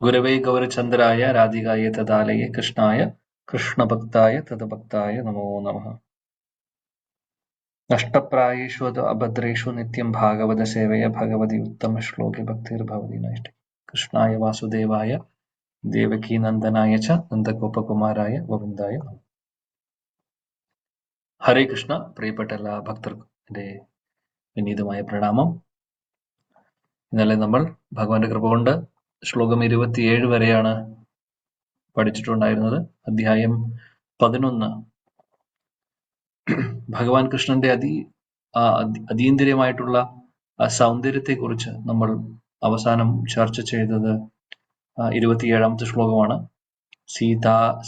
ഗുരവേ ഗൗരചന്ദ്രായ രാധികായ തദാലയെ കൃഷ്ണായ കൃഷ്ണഭക്തായ തദഭക്തായ നമോ നമഃ. നഷ്ടപ്രായേഷു അഭദ്രേഷു നിത്യം ഭാഗവത സേവയ ഭഗവതി ഉത്തമ ശ്ലോകി ഭക്തിർഭവതി നൈഷ്ഠ. കൃഷ്ണായ വാസുദേവായ ദേവകീ നന്ദനായ ച നന്ദഗോപകുമാരായ ഗോവിന്ദായ നമഃ. ഹരേ കൃഷ്ണ. പ്രിയപ്പെട്ട എല്ലാ ഭക്തർക്കും എൻ്റെ വിനീതമായ പ്രണാമം. ഇന്നലെ നമ്മൾ ഭഗവാന്റെ കൃപ കൊണ്ട് ശ്ലോകം 27 വരെയാണ് പഠിച്ചിട്ടുണ്ടായിരുന്നത്. അധ്യായം 11 ഭഗവാൻ കൃഷ്ണന്റെ അതീന്ദ്രിയമായിട്ടുള്ള ആ സൗന്ദര്യത്തെ കുറിച്ച് നമ്മൾ അവസാനം ചർച്ച ചെയ്തത് 27ാമത്തെ ശ്ലോകമാണ്.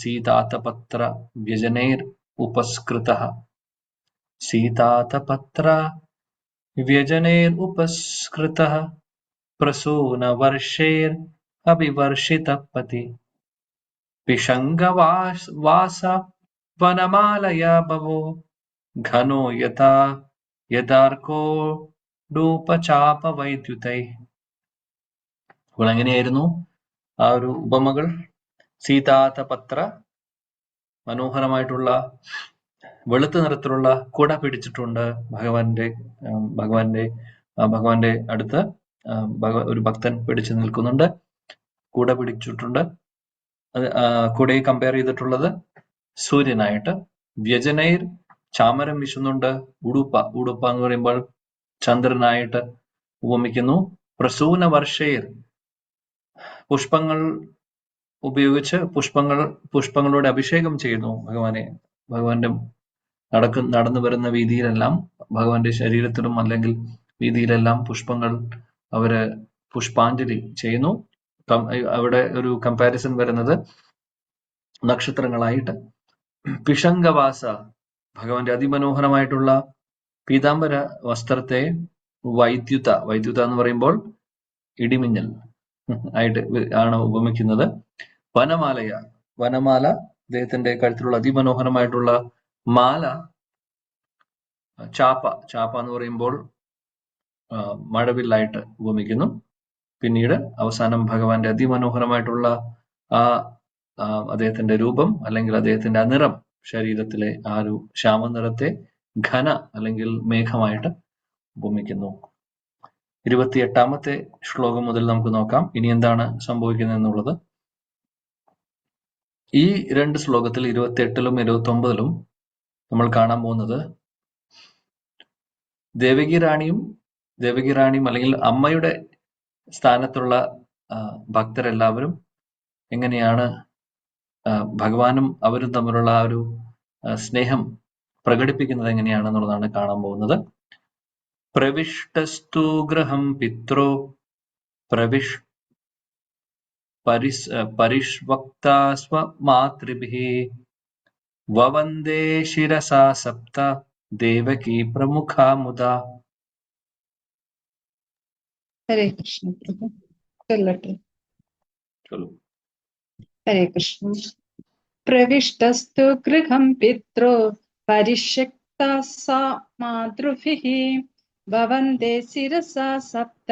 സീതാതപത്ര വ്യജനൈർ ഉപസ്കൃതഃ സീതാതപത്ര വ്യജനൈർ ഉപസ്കൃതഃ പ്രസൂനവർഷൈർ അഭിവർഷിതഃ പതി പിശങ്കവാസ വനമാലയാ ബഭോ ഘനോ യഥാർക്കോഡൂപചാപവൈദ്യുതൈ. അപ്പോൾ എങ്ങനെയായിരുന്നു ആ ഒരു ഉപമകൾ? സീതാതപത്ര, മനോഹരമായിട്ടുള്ള വെളുത്ത നിറത്തിലുള്ള കുട പിടിച്ചിട്ടുണ്ട് ഭഗവാന്റെ അടുത്ത് ഒരു ഭക്തൻ പിടിച്ചു നിൽക്കുന്നുണ്ട്, കുട പിടിച്ചിട്ടുണ്ട്. കുടയെ കമ്പയർ ചെയ്തിട്ടുള്ളത് സൂര്യനായിട്ട്. വ്യജനൈർ, ചാമരം വീശുന്നുണ്ട്. ഉടുപ്പ എന്ന് പറയുമ്പോൾ ചന്ദ്രനായിട്ട് ഉപമിക്കുന്നു. പ്രസൂന വർഷൈർ, പുഷ്പങ്ങൾ ഉപയോഗിച്ച് പുഷ്പങ്ങളോട് അഭിഷേകം ചെയ്യുന്നു ഭഗവാന്റെ നടന്നു വരുന്ന വീതിയിലെല്ലാം, ഭഗവാന്റെ ശരീരത്തിലും അല്ലെങ്കിൽ വീതിയിലെല്ലാം പുഷ്പങ്ങൾ അവര് പുഷ്പാഞ്ജലി ചെയ്യുന്നു. അവിടെ ഒരു കമ്പാരിസൺ വരുന്നത് നക്ഷത്രങ്ങളായിട്ട്. പിശങ്കവാസ, ഭഗവാന്റെ അതിമനോഹരമായിട്ടുള്ള പീതാംബര വസ്ത്രത്തെ വൈദ്യുത എന്ന് പറയുമ്പോൾ ഇടിമിന്നൽ ആയിട്ട് ആണ് ഉപമിക്കുന്നത്. വനമാല, അദ്ദേഹത്തിന്റെ കഴുത്തിലുള്ള അതിമനോഹരമായിട്ടുള്ള മാല. ചാപ്പ എന്ന് പറയുമ്പോൾ മഴവില്ലായിട്ട് ഉപമിക്കുന്നു. പിന്നീട് അവസാനം ഭഗവാന്റെ അതിമനോഹരമായിട്ടുള്ള അദ്ദേഹത്തിന്റെ രൂപം അല്ലെങ്കിൽ അദ്ദേഹത്തിന്റെ ആ നിറം, ശരീരത്തിലെ ആ ഒരു ശ്യാമനിറത്തെ ഘന അല്ലെങ്കിൽ മേഘമായിട്ട് ഉപമിക്കുന്നു. 28ാമത്തെ ശ്ലോകം മുതൽ നമുക്ക് നോക്കാം ഇനി എന്താണ് സംഭവിക്കുന്നത് എന്നുള്ളത്. ഈ രണ്ട് ശ്ലോകത്തിൽ 28ലും 29ലും നമ്മൾ കാണാൻ പോകുന്നത് ദേവകി റാണിയും അല്ലെങ്കിൽ അമ്മയുടെ സ്ഥാനത്തുള്ള ഭക്തരെല്ലാവരും എങ്ങനെയാണ് ഭഗവാനും അവരും തമ്മിലുള്ള ആ ഒരു സ്നേഹം പ്രകടിപ്പിക്കുന്നത് എങ്ങനെയാണെന്നുള്ളതാണ് കാണാൻ പോകുന്നത്. പ്രവിഷ്ടസ്തു ഗൃഹം പിത്രോ പരിഷ്വക്താസ്വ മാതൃഭിഃ വവന്ദേ ശിരസാ സപ്ത ദേവകീ പ്രമുഖാ മുദാ. ഹരേ കൃഷ്ണ. ഹരേ കൃഷ്ണ. പ്രവിഷ്ടസ്തു ഗൃഹം പിത്രോ പരിഷ്യക്താസാ മാതൃഭിഃ ഭവന്തേ ശിരസാ സപ്ത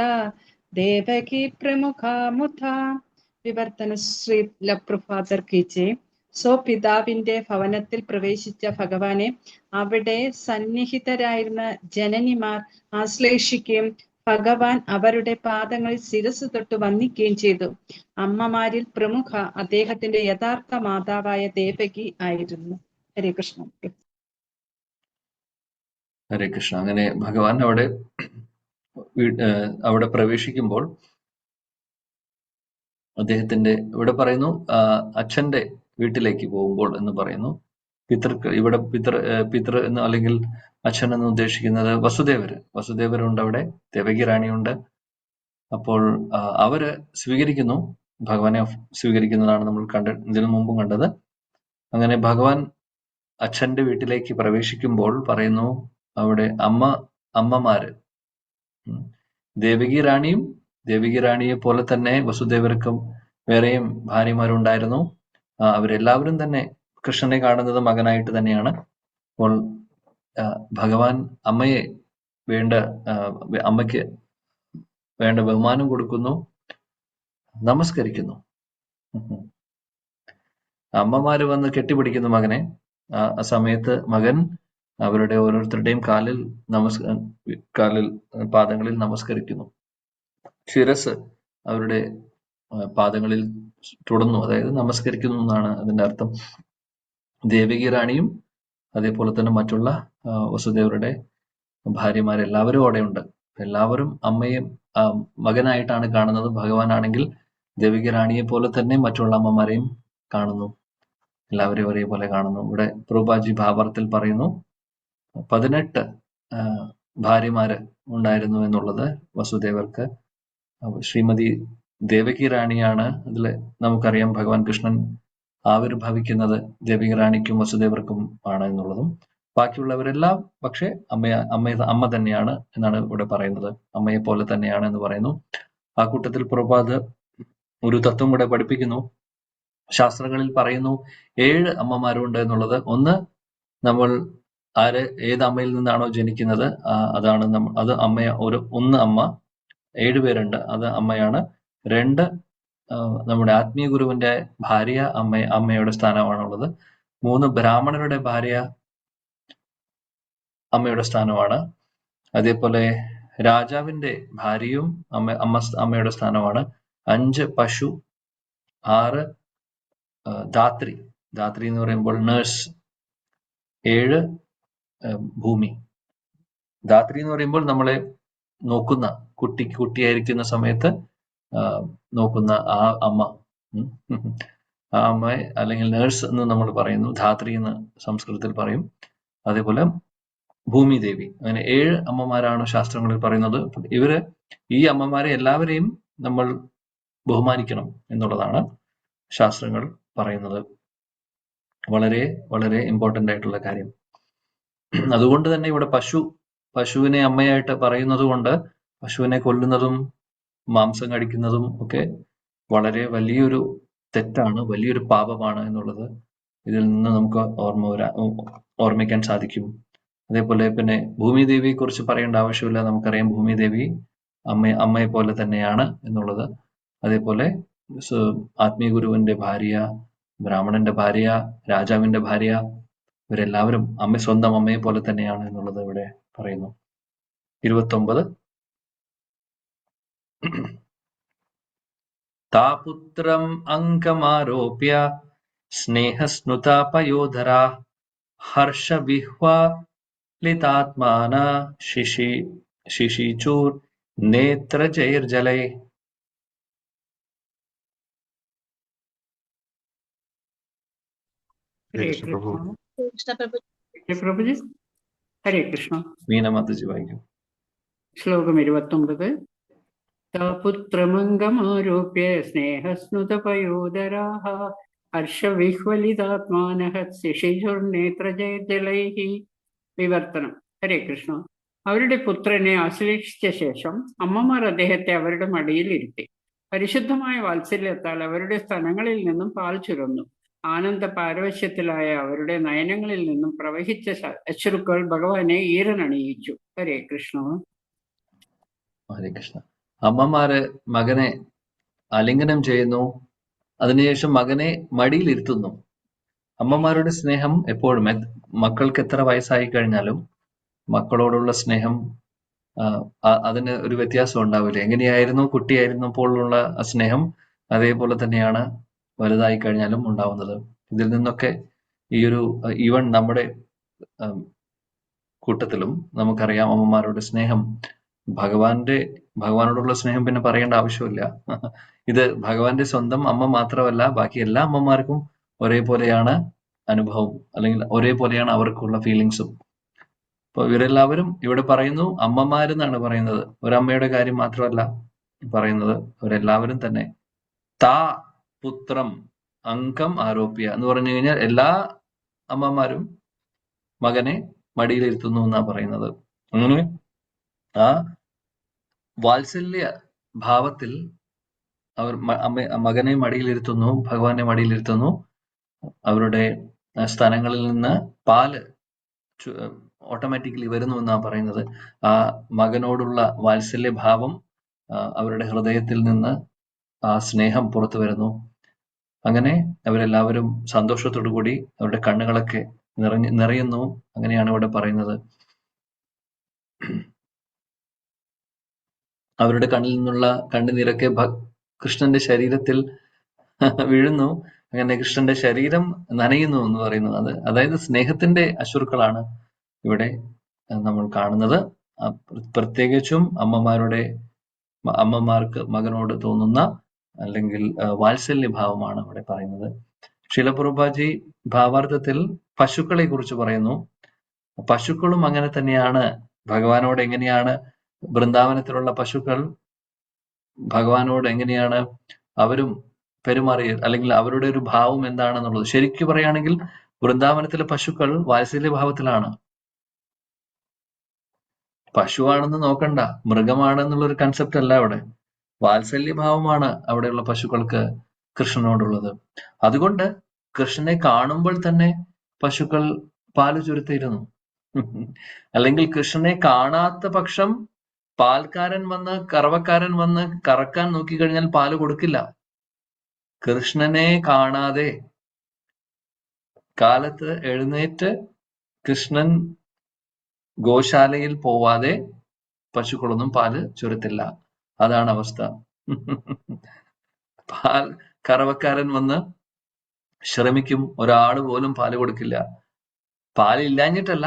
ദേവകീ പ്രമുഖാ മുദാ. വിവർത്തന ശ്രീ ലപ്രഭാതർ കീച്ചേ. പിതാവിന്റെ ഭവനത്തിൽ പ്രവേശിച്ച ഭഗവാനെ അവിടെ സന്നിഹിതരായിരുന്ന ജനനിമാർ ആശ്ലേഷിക്കുകയും ഭഗവാൻ അവരുടെ പാദങ്ങളിൽ ശിരസ് തൊട്ട് വന്ദിക്കുകയും ചെയ്തു. അമ്മമാരിൽ പ്രമുഖ അദ്ദേഹത്തിന്റെ യഥാർത്ഥ മാതാവായ ദേവകി ആയിരുന്നു. ഹരേ കൃഷ്ണ. ഹരേ കൃഷ്ണ. അങ്ങനെ ഭഗവാൻ അവിടെ പ്രവേശിക്കുമ്പോൾ അദ്ദേഹത്തിന്റെ ഇവിടെ പറയുന്നു അച്ഛന്റെ വീട്ടിലേക്ക് പോകുമ്പോൾ എന്ന് പറയുന്നു. ഇവിടെ പിതൃ എന്ന് അല്ലെങ്കിൽ അച്ഛൻ എന്ന് ഉദ്ദേശിക്കുന്നത് വസുദേവരുണ്ട്, അവിടെ ദേവകി റാണിയുണ്ട്. അപ്പോൾ അവര് സ്വീകരിക്കുന്നു, ഭഗവാനെ സ്വീകരിക്കുന്നതാണ് നമ്മൾ ഇതിനു മുമ്പും കണ്ടത്. അങ്ങനെ ഭഗവാൻ അച്ഛന്റെ വീട്ടിലേക്ക് പ്രവേശിക്കുമ്പോൾ പറയുന്നു അവിടെ അമ്മമാര് ദേവകി റാണിയെ പോലെ തന്നെ വസുദേവർക്കും വേറെയും ഭാര്യമാരുണ്ടായിരുന്നു. അവരെല്ലാവരും തന്നെ കൃഷ്ണനെ കാണുന്നത് മകനായിട്ട് തന്നെയാണ്. അപ്പോൾ ഭഗവാൻ അമ്മയ്ക്ക് വേണ്ട ബഹുമാനം കൊടുക്കുന്നു, നമസ്കരിക്കുന്നു. അമ്മമാര് വന്ന് കെട്ടിപ്പിടിക്കുന്നു മകനെ. ആ സമയത്ത് മകൻ അവരുടെ ഓരോരുത്തരുടെയും പാദങ്ങളിൽ നമസ്കരിക്കുന്നു. ശിരസ് അവരുടെ പാദങ്ങളിൽ തൊടുന്നു, അതായത് നമസ്കരിക്കുന്നു എന്നാണ് അതിന്റെ അർത്ഥം. ദേവകി റാണിയും അതേപോലെ തന്നെ മറ്റുള്ള വസുദേവരുടെ ഭാര്യമാരെല്ലാവരും അവിടെയുണ്ട്. എല്ലാവരും അമ്മയെ മകനായിട്ടാണ് കാണുന്നത്. ഭഗവാനാണെങ്കിൽ ദേവകി റാണിയെ പോലെ തന്നെ മറ്റുള്ള അമ്മമാരെയും കാണുന്നു, എല്ലാവരെയും ഒരേപോലെ കാണുന്നു. ഇവിടെ പ്രഭുപാദി ഭാവാർത്ഥത്തിൽ പറയുന്നു 18 ഭാര്യമാര് ഉണ്ടായിരുന്നു എന്നുള്ളത് വസുദേവർക്ക്. ശ്രീമതി ദേവകി റാണിയാണ് അതില് നമുക്കറിയാം ഭഗവാൻ കൃഷ്ണൻ ആവിർഭവിക്കുന്നത് ദേവകി റാണിക്കും വസുദേവർക്കും ആണ് എന്നുള്ളതും. ബാക്കിയുള്ളവരെല്ലാം പക്ഷെ അമ്മ തന്നെയാണ് എന്നാണ് ഇവിടെ പറയുന്നത്. അമ്മയെ പോലെ തന്നെയാണ് എന്ന് പറയുന്നു. ആ കൂട്ടത്തിൽ പ്രഭുപാദ് ഒരു തത്വം കൂടെ പഠിപ്പിക്കുന്നു. ശാസ്ത്രങ്ങളിൽ പറയുന്നു 7 അമ്മമാരുണ്ട് എന്നുള്ളത്. ഒന്ന്, നമ്മൾ ഏത് അമ്മയിൽ നിന്നാണോ ജനിക്കുന്നത് അതാണ് അത് ഒന്ന് അമ്മ. 7 പേരുണ്ട്, അത് അമ്മയാണ്. 2, നമ്മുടെ ആത്മീയ ഗുരുവിന്റെ ഭാര്യ അമ്മയുടെ സ്ഥാനമാണുള്ളത്. 3, ബ്രാഹ്മണരുടെ ഭാര്യ അമ്മയുടെ സ്ഥാനമാണ്. അതേപോലെ രാജാവിന്റെ ഭാര്യയും അമ്മയുടെ സ്ഥാനമാണ്. 5, പശു. 6, ധാത്രി എന്ന് പറയുമ്പോൾ നേഴ്സ്. 7, ഭൂമി. ധാത്രി എന്ന് പറയുമ്പോൾ നമ്മളെ നോക്കുന്ന, കുട്ടിയായിരിക്കുന്ന സമയത്ത് നോക്കുന്ന ആ അമ്മ, ആ അമ്മ അല്ലെങ്കിൽ നേഴ്സ് എന്ന് നമ്മൾ പറയുന്നു. ധാത്രി എന്ന് സംസ്കൃതത്തിൽ പറയും. അതേപോലെ ഭൂമി ദേവി. അങ്ങനെ 7 അമ്മമാരാണ് ശാസ്ത്രങ്ങളിൽ പറയുന്നത്. ഈ അമ്മമാരെ എല്ലാവരെയും നമ്മൾ ബഹുമാനിക്കണം എന്നുള്ളതാണ് ശാസ്ത്രങ്ങൾ പറയുന്നത്. വളരെ വളരെ ഇമ്പോർട്ടന്റ് ആയിട്ടുള്ള കാര്യം. അതുകൊണ്ട് തന്നെ ഇവിടെ പശുവിനെ അമ്മയായിട്ട് പറയുന്നത് കൊണ്ട് പശുവിനെ കൊല്ലുന്നതും മാംസം കടിക്കുന്നതും ഒക്കെ വളരെ വലിയൊരു തെറ്റാണ്, വലിയൊരു പാപമാണ് എന്നുള്ളത് ഇതിൽ നിന്ന് നമുക്ക് ഓർമ്മിക്കാൻ സാധിക്കും. അതേപോലെ പിന്നെ ഭൂമിദേവിയെ കുറിച്ച് പറയേണ്ട ആവശ്യമില്ല. നമുക്കറിയാം ഭൂമിദേവി അമ്മയെ പോലെ തന്നെയാണ് എന്നുള്ളത്. അതേപോലെ ആത്മീയ ഗുരുവിന്റെ ഭാര്യ, ബ്രാഹ്മണന്റെ ഭാര്യ, രാജാവിന്റെ ഭാര്യ, ഇവരെല്ലാവരും സ്വന്തം അമ്മയെ പോലെ തന്നെയാണ് എന്നുള്ളത് ഇവിടെ പറയുന്നു. 29 താപുത്രം അങ്കമാരോപ്യ സ്നേഹസ്നുതാ പയോധരാ ഹർഷവിഹ്വലിതാത്മാന ശിശിചൂർ നേത്രജൈർജലൈ. ഹരേ കൃഷ്ണ. മീനമാതജി വായിക്കും. ശ്ലോകം 29. പുത്രമംഗമാരോപ്യ സ്നേഹസ്നുതപയോദരാഃ ഹർഷവിഹ്വലിതാത്മാനഃ ശിശിചുർനേത്രജൈർജലൈഃ. വിവർത്തനം. ഹരേ കൃഷ്ണ. അവരുടെ പുത്രനെ ആശ്ലേഷിച്ച ശേഷം അമ്മമാർ അദ്ദേഹത്തെ അവരുടെ മടിയിൽ ഇരുത്തി. പരിശുദ്ധമായ വാത്സല്യത്താൽ അവരുടെ സ്തനങ്ങളിൽ നിന്നും പാൽ ചുരന്നു. ആനന്ദ പാരവശ്യത്തിലായ അവരുടെ നയനങ്ങളിൽ നിന്നും പ്രവഹിച്ച അശ്രുക്കൾ ഭഗവാനെ ഈറനണിയിച്ചു. ഹരേ കൃഷ്ണ. ഹരേ കൃഷ്ണ. അമ്മമാര് മകനെ ആലിംഗനം ചെയ്യുന്നു, അതിനുശേഷം മകനെ മടിയിലിരുത്തുന്നു. അമ്മമാരുടെ സ്നേഹം എപ്പോഴും, മക്കൾക്ക് എത്ര വയസ്സായി കഴിഞ്ഞാലും മക്കളോടുള്ള സ്നേഹം അതിന് ഒരു വ്യത്യാസം ഉണ്ടാവില്ല. എങ്ങനെയായിരുന്നു കുട്ടിയായിരുന്നപ്പോഴുള്ള സ്നേഹം അതേപോലെ തന്നെയാണ് വലുതായി കഴിഞ്ഞാലും ഉണ്ടാവുന്നത്. ഇതിൽ നിന്നൊക്കെ ഈവൻ നമ്മുടെ കൂട്ടത്തിലും നമുക്കറിയാം അമ്മമാരുടെ സ്നേഹം. ഭഗവാനോടുള്ള സ്നേഹം പിന്നെ പറയേണ്ട ആവശ്യമില്ല. ഇത് ഭഗവാന്റെ സ്വന്തം അമ്മ മാത്രമല്ല, ബാക്കി എല്ലാ അമ്മമാർക്കും ഒരേപോലെയാണ് അനുഭവം, അല്ലെങ്കിൽ ഒരേപോലെയാണ് അവർക്കുള്ള ഫീലിങ്സും. അപ്പൊ ഇവരെല്ലാവരും ഇവിടെ പറയുന്നു അമ്മമാരെന്നാണ് പറയുന്നത്. ഒരമ്മയുടെ കാര്യം മാത്രമല്ല പറയുന്നത്, അവരെല്ലാവരും തന്നെ. താ പുത്രം അങ്കം ആരോപ്യ എന്ന് പറഞ്ഞു കഴിഞ്ഞാൽ എല്ലാ അമ്മമാരും മകനെ മടിയിലിരുത്തുന്നു എന്നാ പറയുന്നത്. അങ്ങനെ ആ വാത്സല്യ ഭാവത്തിൽ അവർ മകനെ മടിയിലിരുത്തുന്നു, ഭഗവാനെ മടിയിലിരുത്തുന്നു. അവരുടെ സ്ഥാനങ്ങളിൽ നിന്ന് പാല് ഓട്ടോമാറ്റിക്കലി വരുന്നു എന്നാ പറയുന്നത്. ആ മകനോടുള്ള വാത്സല്യ ഭാവം അവരുടെ ഹൃദയത്തിൽ നിന്ന് ആ സ്നേഹം പുറത്തു വരുന്നു. അങ്ങനെ അവരെല്ലാവരും സന്തോഷത്തോടു കൂടി അവരുടെ കണ്ണുകളൊക്കെ നിറയുന്നു. അങ്ങനെയാണ് ഇവിടെ പറയുന്നത്. അവരുടെ കണ്ണിൽ നിന്നുള്ള കണ്ണുനീരൊക്കെ കൃഷ്ണന്റെ ശരീരത്തിൽ വീഴുന്നു. അങ്ങനെ കൃഷ്ണന്റെ ശരീരം നനയുന്നു എന്ന് പറയുന്നത്. അതായത് സ്നേഹത്തിന്റെ അശ്രുക്കളാണ് ഇവിടെ നമ്മൾ കാണുന്നത്. പ്രത്യേകിച്ചും അമ്മമാർക്ക് മകനോട് തോന്നുന്ന അല്ലെങ്കിൽ വാത്സല്യഭാവമാണ് ഇവിടെ പറയുന്നത്. ശില പ്രഭുപാദി ഭാവാർത്ഥത്തിൽ പശുക്കളെ കുറിച്ച് പറയുന്നു. പശുക്കളും അങ്ങനെ തന്നെയാണ്. ഭഗവാനോട് എങ്ങനെയാണ് വൃന്ദാവനത്തിലുള്ള പശുക്കൾ ഭഗവാനോട് എങ്ങനെയാണ് അവരും പെരുമാറിയത്, അല്ലെങ്കിൽ അവരുടെ ഒരു ഭാവം എന്താണെന്നുള്ളത്. ശരിക്കും പറയുകയാണെങ്കിൽ വൃന്ദാവനത്തിലെ പശുക്കൾ വാത്സല്യഭാവത്തിലാണ്. പശുവാണെന്ന് നോക്കണ്ട, മൃഗമാണെന്നുള്ളൊരു കൺസെപ്റ്റ് അല്ല അവിടെ. വാത്സല്യഭാവമാണ് അവിടെയുള്ള പശുക്കൾക്ക് കൃഷ്ണനോടുള്ളത്. അതുകൊണ്ട് കൃഷ്ണനെ കാണുമ്പോൾ തന്നെ പശുക്കൾ പാല് ചുരുത്തിയിരുന്നു. അല്ലെങ്കിൽ കൃഷ്ണനെ കാണാത്ത പക്ഷം കറവക്കാരൻ വന്ന് കറക്കാൻ നോക്കിക്കഴിഞ്ഞാൽ പാല് കൊടുക്കില്ല. കൃഷ്ണനെ കാണാതെ കാലത്ത് എഴുന്നേറ്റ് കൃഷ്ണൻ ഗോശാലയിൽ പോവാതെ പശുക്കളൊന്നും പാല് ചുരത്തില്ല. അതാണ് അവസ്ഥ. കറവക്കാരൻ വന്ന് ശ്രമിക്കും, ഒരാൾ പോലും പാല് കൊടുക്കില്ല. പാലില്ലാഞ്ഞിട്ടല്ല,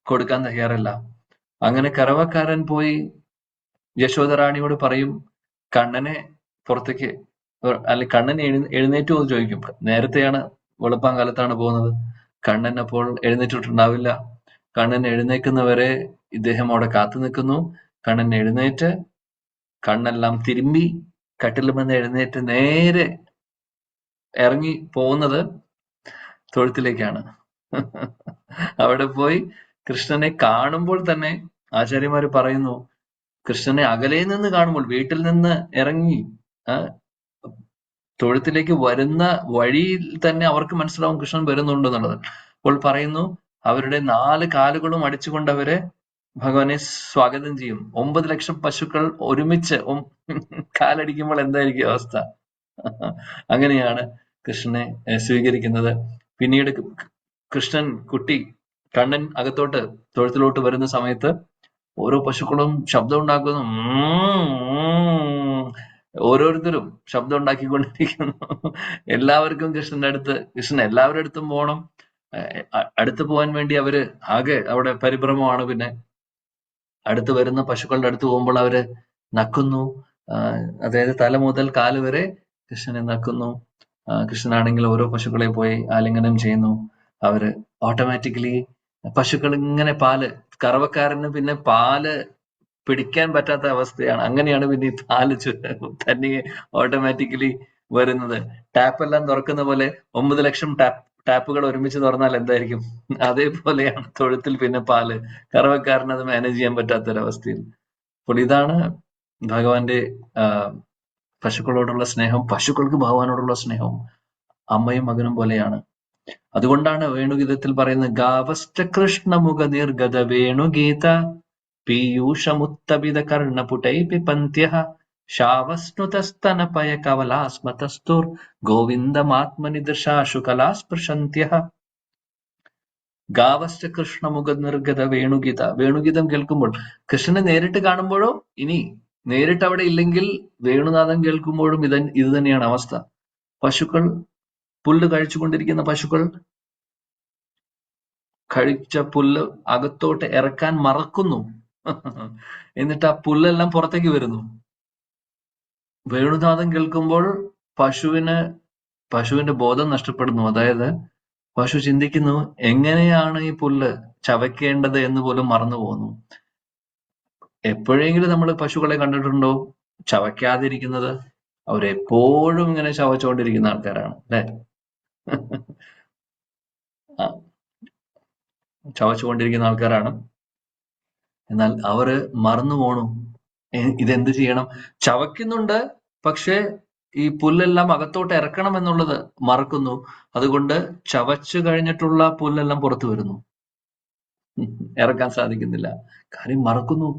കൊടുക്കാൻ തയ്യാറല്ല. അങ്ങനെ കറവക്കാരൻ പോയി യശോദറാണിയോട് പറയും, കണ്ണനെ പുറത്തേക്ക്, അല്ലെങ്കിൽ കണ്ണൻ എഴുന്നേറ്റു എന്ന് ചോദിക്കും. നേരത്തെയാണ്, വെളുപ്പാങ്കാലത്താണ് പോകുന്നത്. കണ്ണൻ അപ്പോൾ എഴുന്നേറ്റിട്ടുണ്ടാവില്ല. കണ്ണൻ എഴുന്നേക്കുന്നവരെ ഇദ്ദേഹം അവിടെ കാത്തു നിൽക്കുന്നു. കണ്ണൻ എഴുന്നേറ്റ് കണ്ണെല്ലാം തിരുമ്പി കട്ടിലുമെന്ന് എഴുന്നേറ്റ് നേരെ ഇറങ്ങി പോകുന്നത് തൊഴുത്തിലേക്കാണ്. അവിടെ പോയി കൃഷ്ണനെ കാണുമ്പോൾ തന്നെ ആചാര്യന്മാര് പറയുന്നു, കൃഷ്ണനെ അകലെ നിന്ന് കാണുമ്പോൾ, വീട്ടിൽ നിന്ന് ഇറങ്ങി തൊഴുത്തിലേക്ക് വരുന്ന വഴിയിൽ തന്നെ അവർക്ക് മനസ്സിലാവും കൃഷ്ണൻ വരുന്നുണ്ടെന്നുള്ളത്. അപ്പോൾ പറയുന്നു, അവരുടെ 4 കാലുകളും അടിച്ചുകൊണ്ട് അവര് ഭഗവാനെ സ്വാഗതം ചെയ്യും. 9 ലക്ഷം പശുക്കൾ ഒരുമിച്ച് കാലടിക്കുമ്പോൾ എന്തായിരിക്കും അവസ്ഥ? അങ്ങനെയാണ് കൃഷ്ണനെ സ്വീകരിക്കുന്നത്. പിന്നീട് കൃഷ്ണൻ കണ്ണൻ അകത്തോട്ട് തൊഴുത്തിലോട്ട് വരുന്ന സമയത്ത് ഓരോ പശുക്കളും ശബ്ദം ഉണ്ടാക്കുന്നു. ഓരോരുത്തരും ശബ്ദം ഉണ്ടാക്കിക്കൊണ്ടിരിക്കുന്നു. എല്ലാവർക്കും കൃഷ്ണൻ എല്ലാവരുടെ അടുത്തും പോകണം. അടുത്ത് പോകാൻ വേണ്ടി അവര് ആകെ അവിടെ പരിഭ്രമമാണ്. പിന്നെ അടുത്ത് വരുന്ന പശുക്കളുടെ അടുത്ത് പോകുമ്പോൾ അവര് നക്കുന്നു. അതായത് തല മുതൽ കാല് വരെ കൃഷ്ണനെ നക്കുന്നു. കൃഷ്ണനാണെങ്കിൽ ഓരോ പശുക്കളെ പോയി ആലിംഗനം ചെയ്യുന്നു. അവര് ഓട്ടോമാറ്റിക്കലി പശുക്കൾ ഇങ്ങനെ കറവക്കാരന് പിന്നെ പാല് പിടിക്കാൻ പറ്റാത്ത അവസ്ഥയാണ്. അങ്ങനെയാണ് പിന്നെ ഈ പാല് തന്നെ ഓട്ടോമാറ്റിക്കലി വരുന്നത്. ടാപ്പെല്ലാം തുറക്കുന്ന പോലെ 9 ലക്ഷം ടാപ്പുകൾ ഒരുമിച്ച് തുറന്നാൽ എന്തായിരിക്കും? അതേപോലെയാണ് തൊഴുത്തിൽ പിന്നെ പാല്. കറവക്കാരന് അത് മാനേജ് ചെയ്യാൻ പറ്റാത്തൊരവസ്ഥയിൽ. അപ്പോൾ ഇതാണ് ഭഗവാന്റെ പശുക്കളോടുള്ള സ്നേഹം. പശുക്കൾക്ക് ഭഗവാനോടുള്ള സ്നേഹം അമ്മയും മകനും പോലെയാണ്. അതുകൊണ്ടാണ് വേണുഗീതത്തിൽ പറയുന്നത്, ഗാവസ്റ്റ കൃഷ്ണമുഖ നിർഗത വേണുഗീത പീയൂഷമുത്തപിത കർണപുടൈ പിപന്ത്യഃ ശാവസ്നുതസ്തനപയ കവലാസ്മതസ്തുർ ഗോവിന്ദമാത്മനിദൃശാശു കലാസ്പൃശന്ത്യഃ. ഗാവസ്റ്റ കൃഷ്ണമുഖ നിർഗത വേണുഗീത. വേണുഗീതം കേൾക്കുമ്പോൾ, കൃഷ്ണനെ നേരിട്ട് കാണുമ്പോഴോ, ഇനി നേരിട്ട് അവിടെ ഇല്ലെങ്കിൽ വേണുനാഥം കേൾക്കുമ്പോഴും ഇത് തന്നെയാണ് അവസ്ഥ. പശുക്കൾ, പുല്ല് കഴിച്ചുകൊണ്ടിരിക്കുന്ന പശുക്കൾ കഴിച്ച പുല്ല് അകത്തോട്ട് ഇറക്കാൻ മറക്കുന്നു. എന്നിട്ട് ആ പുല്ലെല്ലാം പുറത്തേക്ക് വരുന്നു. വേണുനാഥം കേൾക്കുമ്പോൾ പശുവിന്റെ ബോധം നഷ്ടപ്പെടുന്നു. അതായത് പശു ചിന്തിക്കുന്നു, എങ്ങനെയാണ് ഈ പുല്ല് ചവയ്ക്കേണ്ടത് എന്ന് പോലും മറന്നു പോകുന്നു. എപ്പോഴെങ്കിലും നമ്മൾ പശുക്കളെ കണ്ടിട്ടുണ്ടോ ചവയ്ക്കാതിരിക്കുന്നത്? അവരെപ്പോഴും ഇങ്ങനെ ചവച്ചുകൊണ്ടിരിക്കുന്ന ആൾക്കാരാണ്, അല്ലെ? ചവച്ചുകൊണ്ടിരിക്കുന്ന ആൾക്കാരാണ്. എന്നാൽ അവര് മറന്നു പോണു. ഇതെന്ത് ചെയ്യണം? ചവയ്ക്കുന്നുണ്ട്, പക്ഷെ ഈ പുല്ലെല്ലാം അകത്തോട്ട് ഇറക്കണം എന്നുള്ളത് മറക്കുന്നു. അതുകൊണ്ട് ചവച്ചു കഴിഞ്ഞിട്ടുള്ള പുല്ലെല്ലാം പുറത്തു വരുന്നു. ഇറക്കാൻ സാധിക്കുന്നില്ല. കാര്യം മറക്കുന്നു.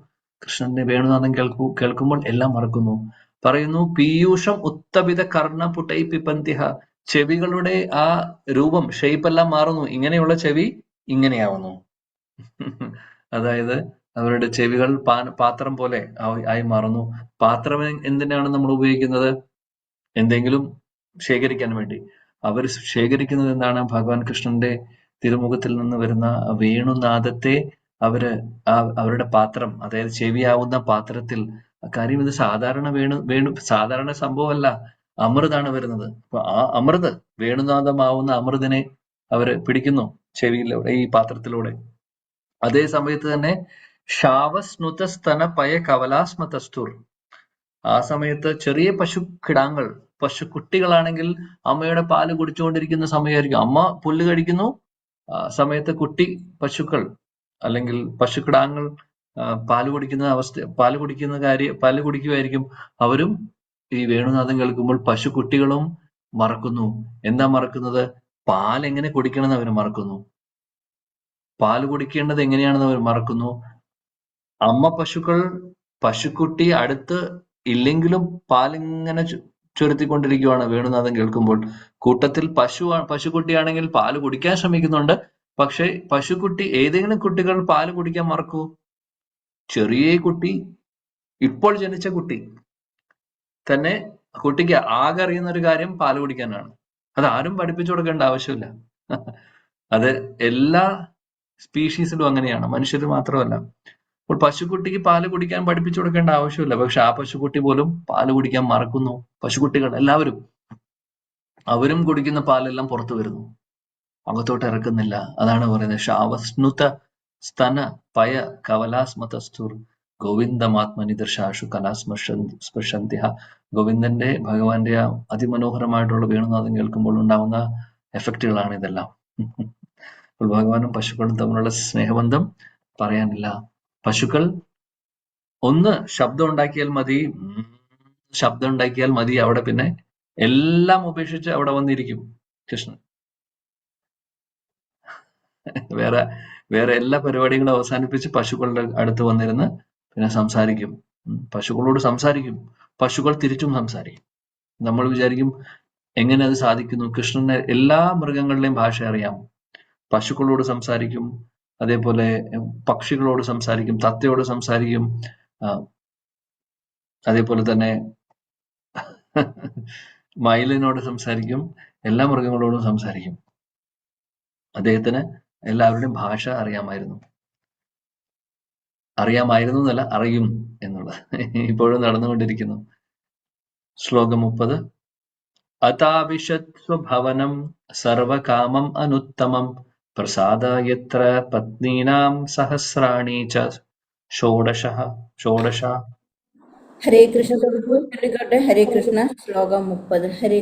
കൃഷ്ണന്റെ വേണുനാഥം കേൾക്കുമ്പോൾ എല്ലാം മറക്കുന്നു. പറയുന്നു പീയൂഷം ഉത്തപിത കർണ പുടൈ പിപന്തിഹ. ചെവികളുടെ ആ രൂപം, ഷേപ്പ് എല്ലാം മാറുന്നു. ഇങ്ങനെയുള്ള ചെവി ഇങ്ങനെയാവുന്നു. അതായത് അവരുടെ ചെവികൾ പാത്രം പോലെ ആയി മാറുന്നു. പാത്രം എന്തിനാണ് നമ്മൾ ഉപയോഗിക്കുന്നത്? എന്തെങ്കിലും ശേഖരിക്കാൻ വേണ്ടി. അവർ ശേഖരിക്കുന്നത് എന്താണ്? ഭഗവാൻ കൃഷ്ണന്റെ തിരുമുഖത്തിൽ നിന്ന് വരുന്ന വേണുനാദത്തെ അവരുടെ പാത്രം, അതായത് ചെവിയാവുന്ന പാത്രത്തിൽ. കാര്യം ഇത് സാധാരണ സാധാരണ സംഭവമല്ല, അമൃതാണ് വരുന്നത്. അപ്പൊ ആ അമൃത്, വേണുനാദമാവുന്ന അമൃതിനെ അവര് പിടിക്കുന്നു ചെവിയിലൂടെ, ഈ പാത്രത്തിലൂടെ. അതേ സമയത്ത് തന്നെ ശാവസ്നുതസ്തന പയ കവലാസ്മതസ്തുർ. ആ സമയത്ത് ചെറിയ പശുക്കുട്ടികളാണെങ്കിൽ അമ്മയുടെ പാല് കുടിച്ചുകൊണ്ടിരിക്കുന്ന സമയമായിരിക്കും. അമ്മ പുല്ല് കഴിക്കുന്നു, ആ സമയത്ത് പശുക്കൾ അല്ലെങ്കിൽ പശുക്കിടാങ്ങൾ പാല് കുടിക്കുമായിരിക്കും. അവരും ഈ വേണുനാഥം കേൾക്കുമ്പോൾ പശുക്കുട്ടികളും മറക്കുന്നു. എന്താ മറക്കുന്നത്? പാലെങ്ങനെ കുടിക്കണമെന്ന് അവർ മറക്കുന്നു. പാല് കുടിക്കേണ്ടത് എങ്ങനെയാണെന്ന് അവർ മറക്കുന്നു. അമ്മ പശുക്കുട്ടി അടുത്ത് ഇല്ലെങ്കിലും പാലിങ്ങനെ ചുരത്തിക്കൊണ്ടിരിക്കുകയാണ് വേണുനാഥം കേൾക്കുമ്പോൾ. കൂട്ടത്തിൽ പശുക്കുട്ടിയാണെങ്കിൽ പാല് കുടിക്കാൻ ശ്രമിക്കുന്നുണ്ട്. പക്ഷെ ഏതെങ്കിലും കുട്ടികൾ പാല് കുടിക്കാൻ മറക്കൂ? ചെറിയ കുട്ടി, ഇപ്പോൾ ജനിച്ച കുട്ടി തന്നെ, കുട്ടിക്ക് ആകെ അറിയുന്ന ഒരു കാര്യം പാല് കുടിക്കാനാണ്. അത് ആരും പഠിപ്പിച്ചു കൊടുക്കേണ്ട ആവശ്യമില്ല. അത് എല്ലാ സ്പീഷീസിലും അങ്ങനെയാണ്, മനുഷ്യർ മാത്രമല്ല. അപ്പോൾ പശുക്കുട്ടിക്ക് പാല് കുടിക്കാൻ പഠിപ്പിച്ചു കൊടുക്കേണ്ട ആവശ്യമില്ല. പക്ഷെ ആ പശുക്കുട്ടി പോലും പാല് കുടിക്കാൻ മറക്കുന്നു. പശുക്കുട്ടികൾ എല്ലാവരും, അവരും കുടിക്കുന്ന പാലെല്ലാം പുറത്തു വരുന്നു, അകത്തോട്ട് ഇറക്കുന്നില്ല. അതാണ് പറയുന്നത് ശാവസ്നുത സ്തന പയ കവലാസ്മതസ്തുർ ഗോവിന്ദമാത്മനിദർശാഷു കലാസ്പർശന്തിഹ. ഗോവിന്ദന്റെ, ഭഗവാന്റെ ആ അതിമനോഹരമായിട്ടുള്ള വേണുനാഥം കേൾക്കുമ്പോൾ ഉണ്ടാവുന്ന എഫക്റ്റുകളാണ് ഇതെല്ലാം. അപ്പോൾ ഭഗവാനും പശുക്കളും തമ്മിലുള്ള സ്നേഹബന്ധം പറയാനില്ല. പശുക്കൾ ഒന്ന് ശബ്ദം ഉണ്ടാക്കിയാൽ മതി, അവിടെ പിന്നെ എല്ലാം ഉപേക്ഷിച്ച് അവിടെ വന്നിരിക്കും കൃഷ്ണൻ. വേറെ എല്ലാ പരിപാടികളും അവസാനിപ്പിച്ച് പശുക്കളുടെ അടുത്ത് വന്നിരുന്ന് പിന്നെ സംസാരിക്കും. പശുക്കളോട് സംസാരിക്കും, പശുക്കൾ തിരിച്ചും സംസാരിക്കും. നമ്മൾ വിചാരിക്കും എങ്ങനെ അത് സാധിക്കുന്നു? കൃഷ്ണന് എല്ലാ മൃഗങ്ങളുടെയും ഭാഷ അറിയാം. പശുക്കളോട് സംസാരിക്കും, അതേപോലെ പക്ഷികളോട് സംസാരിക്കും, തത്തയോട് സംസാരിക്കും, അതേപോലെ തന്നെ മയിലിനോട് സംസാരിക്കും, എല്ലാ മൃഗങ്ങളോടും സംസാരിക്കും. അദ്ദേഹത്തിന് എല്ലാവരുടെയും ഭാഷ അറിയാമായിരുന്നു എന്നല്ല, അറിയും എന്നുള്ളത് ഇപ്പോഴും നടന്നുകൊണ്ടിരിക്കുന്നു. ശ്ലോകം 30. അതാവിശത് സ്വഭവനം സർവകാമം അനുത്തമം പ്രസാദയത്ര പത്നീനാം സഹസ്രാണി ച ഷോഡശ. ഹരേ കൃഷ്ണ പ്രഭു, ചൊല്ലിക്കോട്ടെ. ഹരേ കൃഷ്ണ. ശ്ലോകം 30. ഹരേ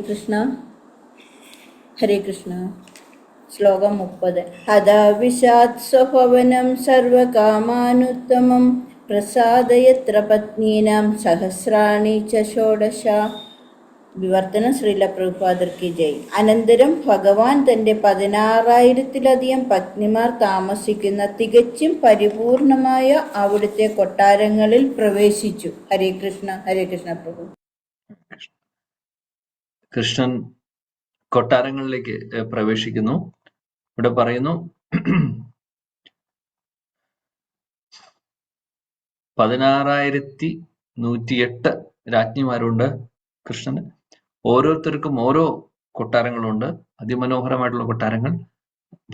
കൃഷ്ണ. ശ്ലോകം 30. അതാവിശാത് സ്വഭവനം സർവകാമാനുത്തമം പ്രസാദയത്ര പത്നീനാം സഹസ്രാണി ച ഷോഡശ. വിവർത്തനം ശ്രീല പ്രഭുപാദർ കി ജയ്. അനന്തരം ഭഗവാൻ തന്റെ 16,000-ലധികം പത്നിമാർ താമസിക്കുന്ന തികച്ചും പരിപൂർണമായ അവിടുത്തെ കൊട്ടാരങ്ങളിൽ പ്രവേശിച്ചു. ഹരേ കൃഷ്ണ. ഹരേ കൃഷ്ണ പ്രഭു. കൃഷ്ണൻ കൊട്ടാരങ്ങളിലേക്ക് പ്രവേശിക്കുന്നു. ഇവിടെ പറയുന്നു 16,108 രാജ്ഞിമാരുണ്ട് കൃഷ്ണന്. ഓരോരുത്തർക്കും ഓരോ കൊട്ടാരങ്ങളുണ്ട്, അതിമനോഹരമായിട്ടുള്ള കൊട്ടാരങ്ങൾ.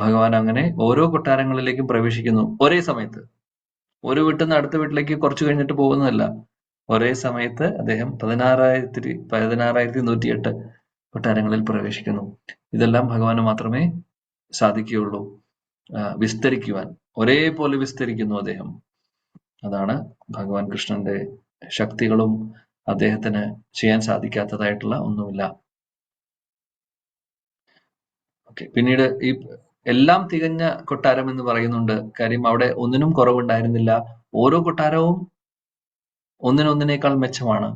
ഭഗവാൻ അങ്ങനെ ഓരോ കൊട്ടാരങ്ങളിലേക്കും പ്രവേശിക്കുന്നു ഒരേ സമയത്ത്. ഒരു വീട്ടിൽ നിന്ന് അടുത്ത വീട്ടിലേക്ക് കുറച്ചു കഴിഞ്ഞിട്ട് പോകുന്നതല്ല, ഒരേ സമയത്ത് അദ്ദേഹം 16,108 കൊട്ടാരങ്ങളിൽ പ്രവേശിക്കുന്നു. ഇതെല്ലാം ഭഗവാന് മാത്രമേ സാധിക്കുകയുള്ളൂ വിസ്തരിക്കുവാൻ. ഒരേപോലെ വിസ്തരിക്കുന്നു അദ്ദേഹം. അതാണ് ഭഗവാൻ കൃഷ്ണന്റെ ശക്തികളും. അദ്ദേഹത്തിന് ചെയ്യാൻ സാധിക്കാത്തതായിട്ടുള്ള ഒന്നുമില്ല. പിന്നീട് ഈ എല്ലാം തികഞ്ഞ കൊട്ടാരം എന്ന് പറയുന്നുണ്ട്. കാര്യം അവിടെ ഒന്നിനും കുറവുണ്ടായിരുന്നില്ല. ഓരോ കൊട്ടാരവും ഒന്നിനൊന്നിനേക്കാൾ മെച്ചമാണ്.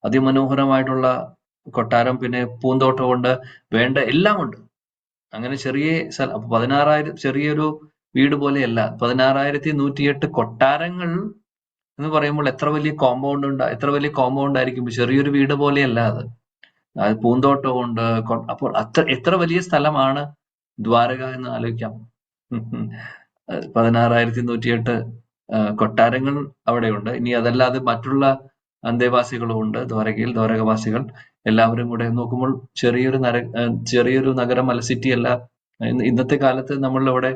അതിമനോഹരമായിട്ടുള്ള കൊട്ടാരം, പിന്നെ പൂന്തോട്ടമുണ്ട്, വേണ്ട എല്ലാം ഉണ്ട്. അങ്ങനെ ചെറിയ സ്ഥലം, 16,000 ചെറിയൊരു വീട് പോലെയല്ല, 16,108 കൊട്ടാരങ്ങൾ എന്ന് പറയുമ്പോൾ എത്ര വലിയ കോമ്പൗണ്ട് ആയിരിക്കും. ചെറിയൊരു വീട് പോലെയല്ല അത്. അത് പൂന്തോട്ടമുണ്ട്. അപ്പോൾ എത്ര വലിയ സ്ഥലമാണ് ദ്വാരക എന്ന് ആലോചിക്കാം. 16,108 കൊട്ടാരങ്ങൾ അവിടെയുണ്ട്. ഇനി അതല്ലാതെ മറ്റുള്ള അന്തേവാസികളും ഉണ്ട് ദ്വാരകയിൽ. ദ്വാരകവാസികൾ എല്ലാവരും കൂടെ നോക്കുമ്പോൾ ചെറിയൊരു നഗരം അല്ല, സിറ്റി അല്ല. ഇന്നത്തെ കാലത്ത് നമ്മളിവിടെ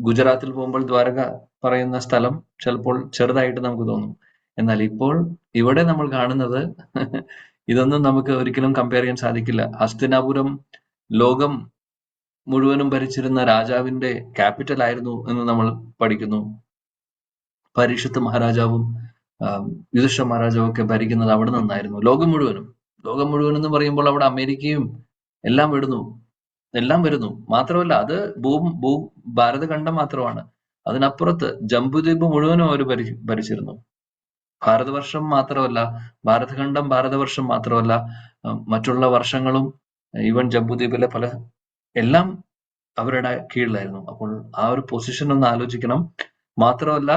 ഗുജറാത്തിൽ പോകുമ്പോൾ ദ്വാരക പറയുന്ന സ്ഥലം ചിലപ്പോൾ ചെറുതായിട്ട് നമുക്ക് തോന്നും. എന്നാൽ ഇപ്പോൾ ഇവിടെ നമ്മൾ കാണുന്നത് ഇതൊന്നും നമുക്ക് ഒരിക്കലും കമ്പയർ ചെയ്യാൻ സാധിക്കില്ല. ഹസ്തിനാപുരം ലോകം മുഴുവനും ഭരിച്ചിരുന്ന രാജാവിന്റെ ക്യാപിറ്റൽ ആയിരുന്നു എന്ന് നമ്മൾ പഠിക്കുന്നു. പരീക്ഷത്ത് മഹാരാജാവും യുധിഷ്ഠിര മഹാരാജാവും ഒക്കെ ഭരിക്കുന്നത് അവിടെ നിന്നായിരുന്നു. ലോകം മുഴുവനും എന്ന് പറയുമ്പോൾ അവിടെ അമേരിക്കയും എല്ലാം വരുന്നു. മാത്രമല്ല അത് ഭാരതഖണ്ഡം മാത്രമാണ്. അതിനപ്പുറത്ത് ജംബുദ്വീപ് മുഴുവനും അവർ ഭരിച്ചിരുന്നു. ഭാരതവർഷം മാത്രമല്ല, ഭാരതവർഷം മാത്രമല്ല, മറ്റുള്ള വർഷങ്ങളും ഈവൻ ജംബുദ്വീപിലെ എല്ലാം അവരുടെ കീഴിലായിരുന്നു. അപ്പോൾ ആ ഒരു പൊസിഷൻ ഒന്ന് ആലോചിക്കണം. മാത്രമല്ല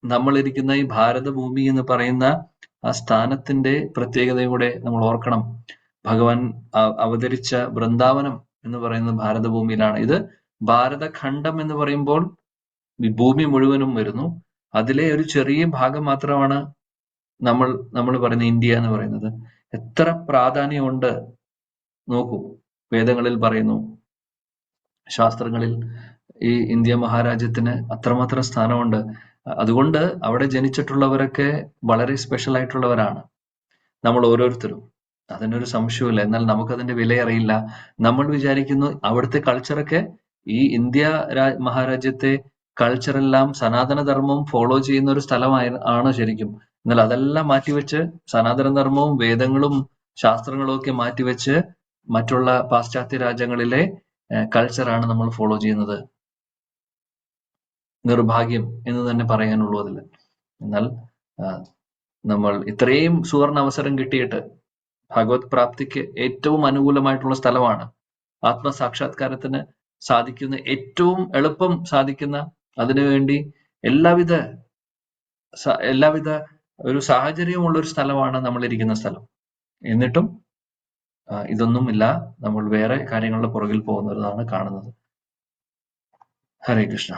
നമ്മളിരിക്കുന്ന ഈ ഭാരതഭൂമി എന്ന് പറയുന്ന ആ സ്ഥാനത്തിന്റെ പ്രത്യേകതയും കൂടെ നമ്മൾ ഓർക്കണം. ഭഗവാൻ അവതരിച്ച വൃന്ദാവനം എന്ന് പറയുന്നത് ഭാരതഭൂമിയിലാണ്. ഇത് ഭാരതഖണ്ഡം എന്ന് പറയുമ്പോൾ ഭൂമി മുഴുവനും വരുന്നു. അതിലെ ഒരു ചെറിയ ഭാഗം മാത്രമാണ് നമ്മൾ പറയുന്ന ഇന്ത്യ എന്ന് പറയുന്നത്. എത്ര പ്രാധാന്യമുണ്ട് നോക്കൂ. വേദങ്ങളിൽ പറയുന്നു, ശാസ്ത്രങ്ങളിൽ ഈ ഇന്ത്യ മഹാരാജ്യത്തിന് അത്രമാത്രം സ്ഥാനമുണ്ട്. അതുകൊണ്ട് അവിടെ ജനിച്ചിട്ടുള്ളവരൊക്കെ വളരെ സ്പെഷ്യൽ ആയിട്ടുള്ളവരാണ് നമ്മൾ ഓരോരുത്തരും. അതിനൊരു സംശയമില്ല. എന്നാൽ നമുക്കതിന്റെ വില അറിയില്ല. നമ്മൾ വിചാരിക്കുന്നു അവിടുത്തെ കൾച്ചറൊക്കെ, ഈ ഇന്ത്യ മഹാരാജ്യത്തെ കൾച്ചറെല്ലാം സനാതന ധർമ്മം ഫോളോ ചെയ്യുന്ന ഒരു സ്ഥലമാണ് ശരിക്കും. എന്നാൽ അതെല്ലാം മാറ്റിവെച്ച്, സനാതന ധർമ്മവും വേദങ്ങളും ശാസ്ത്രങ്ങളും ഒക്കെ മാറ്റിവെച്ച് മറ്റുള്ള പാശ്ചാത്യ രാജ്യങ്ങളിലെ കൾച്ചറാണ് നമ്മൾ ഫോളോ ചെയ്യുന്നത്. നിർഭാഗ്യം എന്ന് തന്നെ പറയാനുള്ളൂ അതിൽ. എന്നാൽ നമ്മൾ ഇത്രയും സുവർണ അവസരം കിട്ടിയിട്ട്, ഭഗവത് പ്രാപ്തിക്ക് ഏറ്റവും അനുകൂലമായിട്ടുള്ള സ്ഥലമാണ്, ആത്മസാക്ഷാത്കാരത്തിന് സാധിക്കുന്ന, ഏറ്റവും എളുപ്പം സാധിക്കുന്ന, അതിനുവേണ്ടി എല്ലാവിധ ഒരു സാഹചര്യമുള്ള ഒരു സ്ഥലമാണ് നമ്മൾ ഇരിക്കുന്ന സ്ഥലം. എന്നിട്ടും ഇതൊന്നുമില്ല, നമ്മൾ വേറെ കാര്യങ്ങളുടെ പുറകിൽ പോകുന്നതാണ് കാണുന്നത്. ഹരേ കൃഷ്ണ.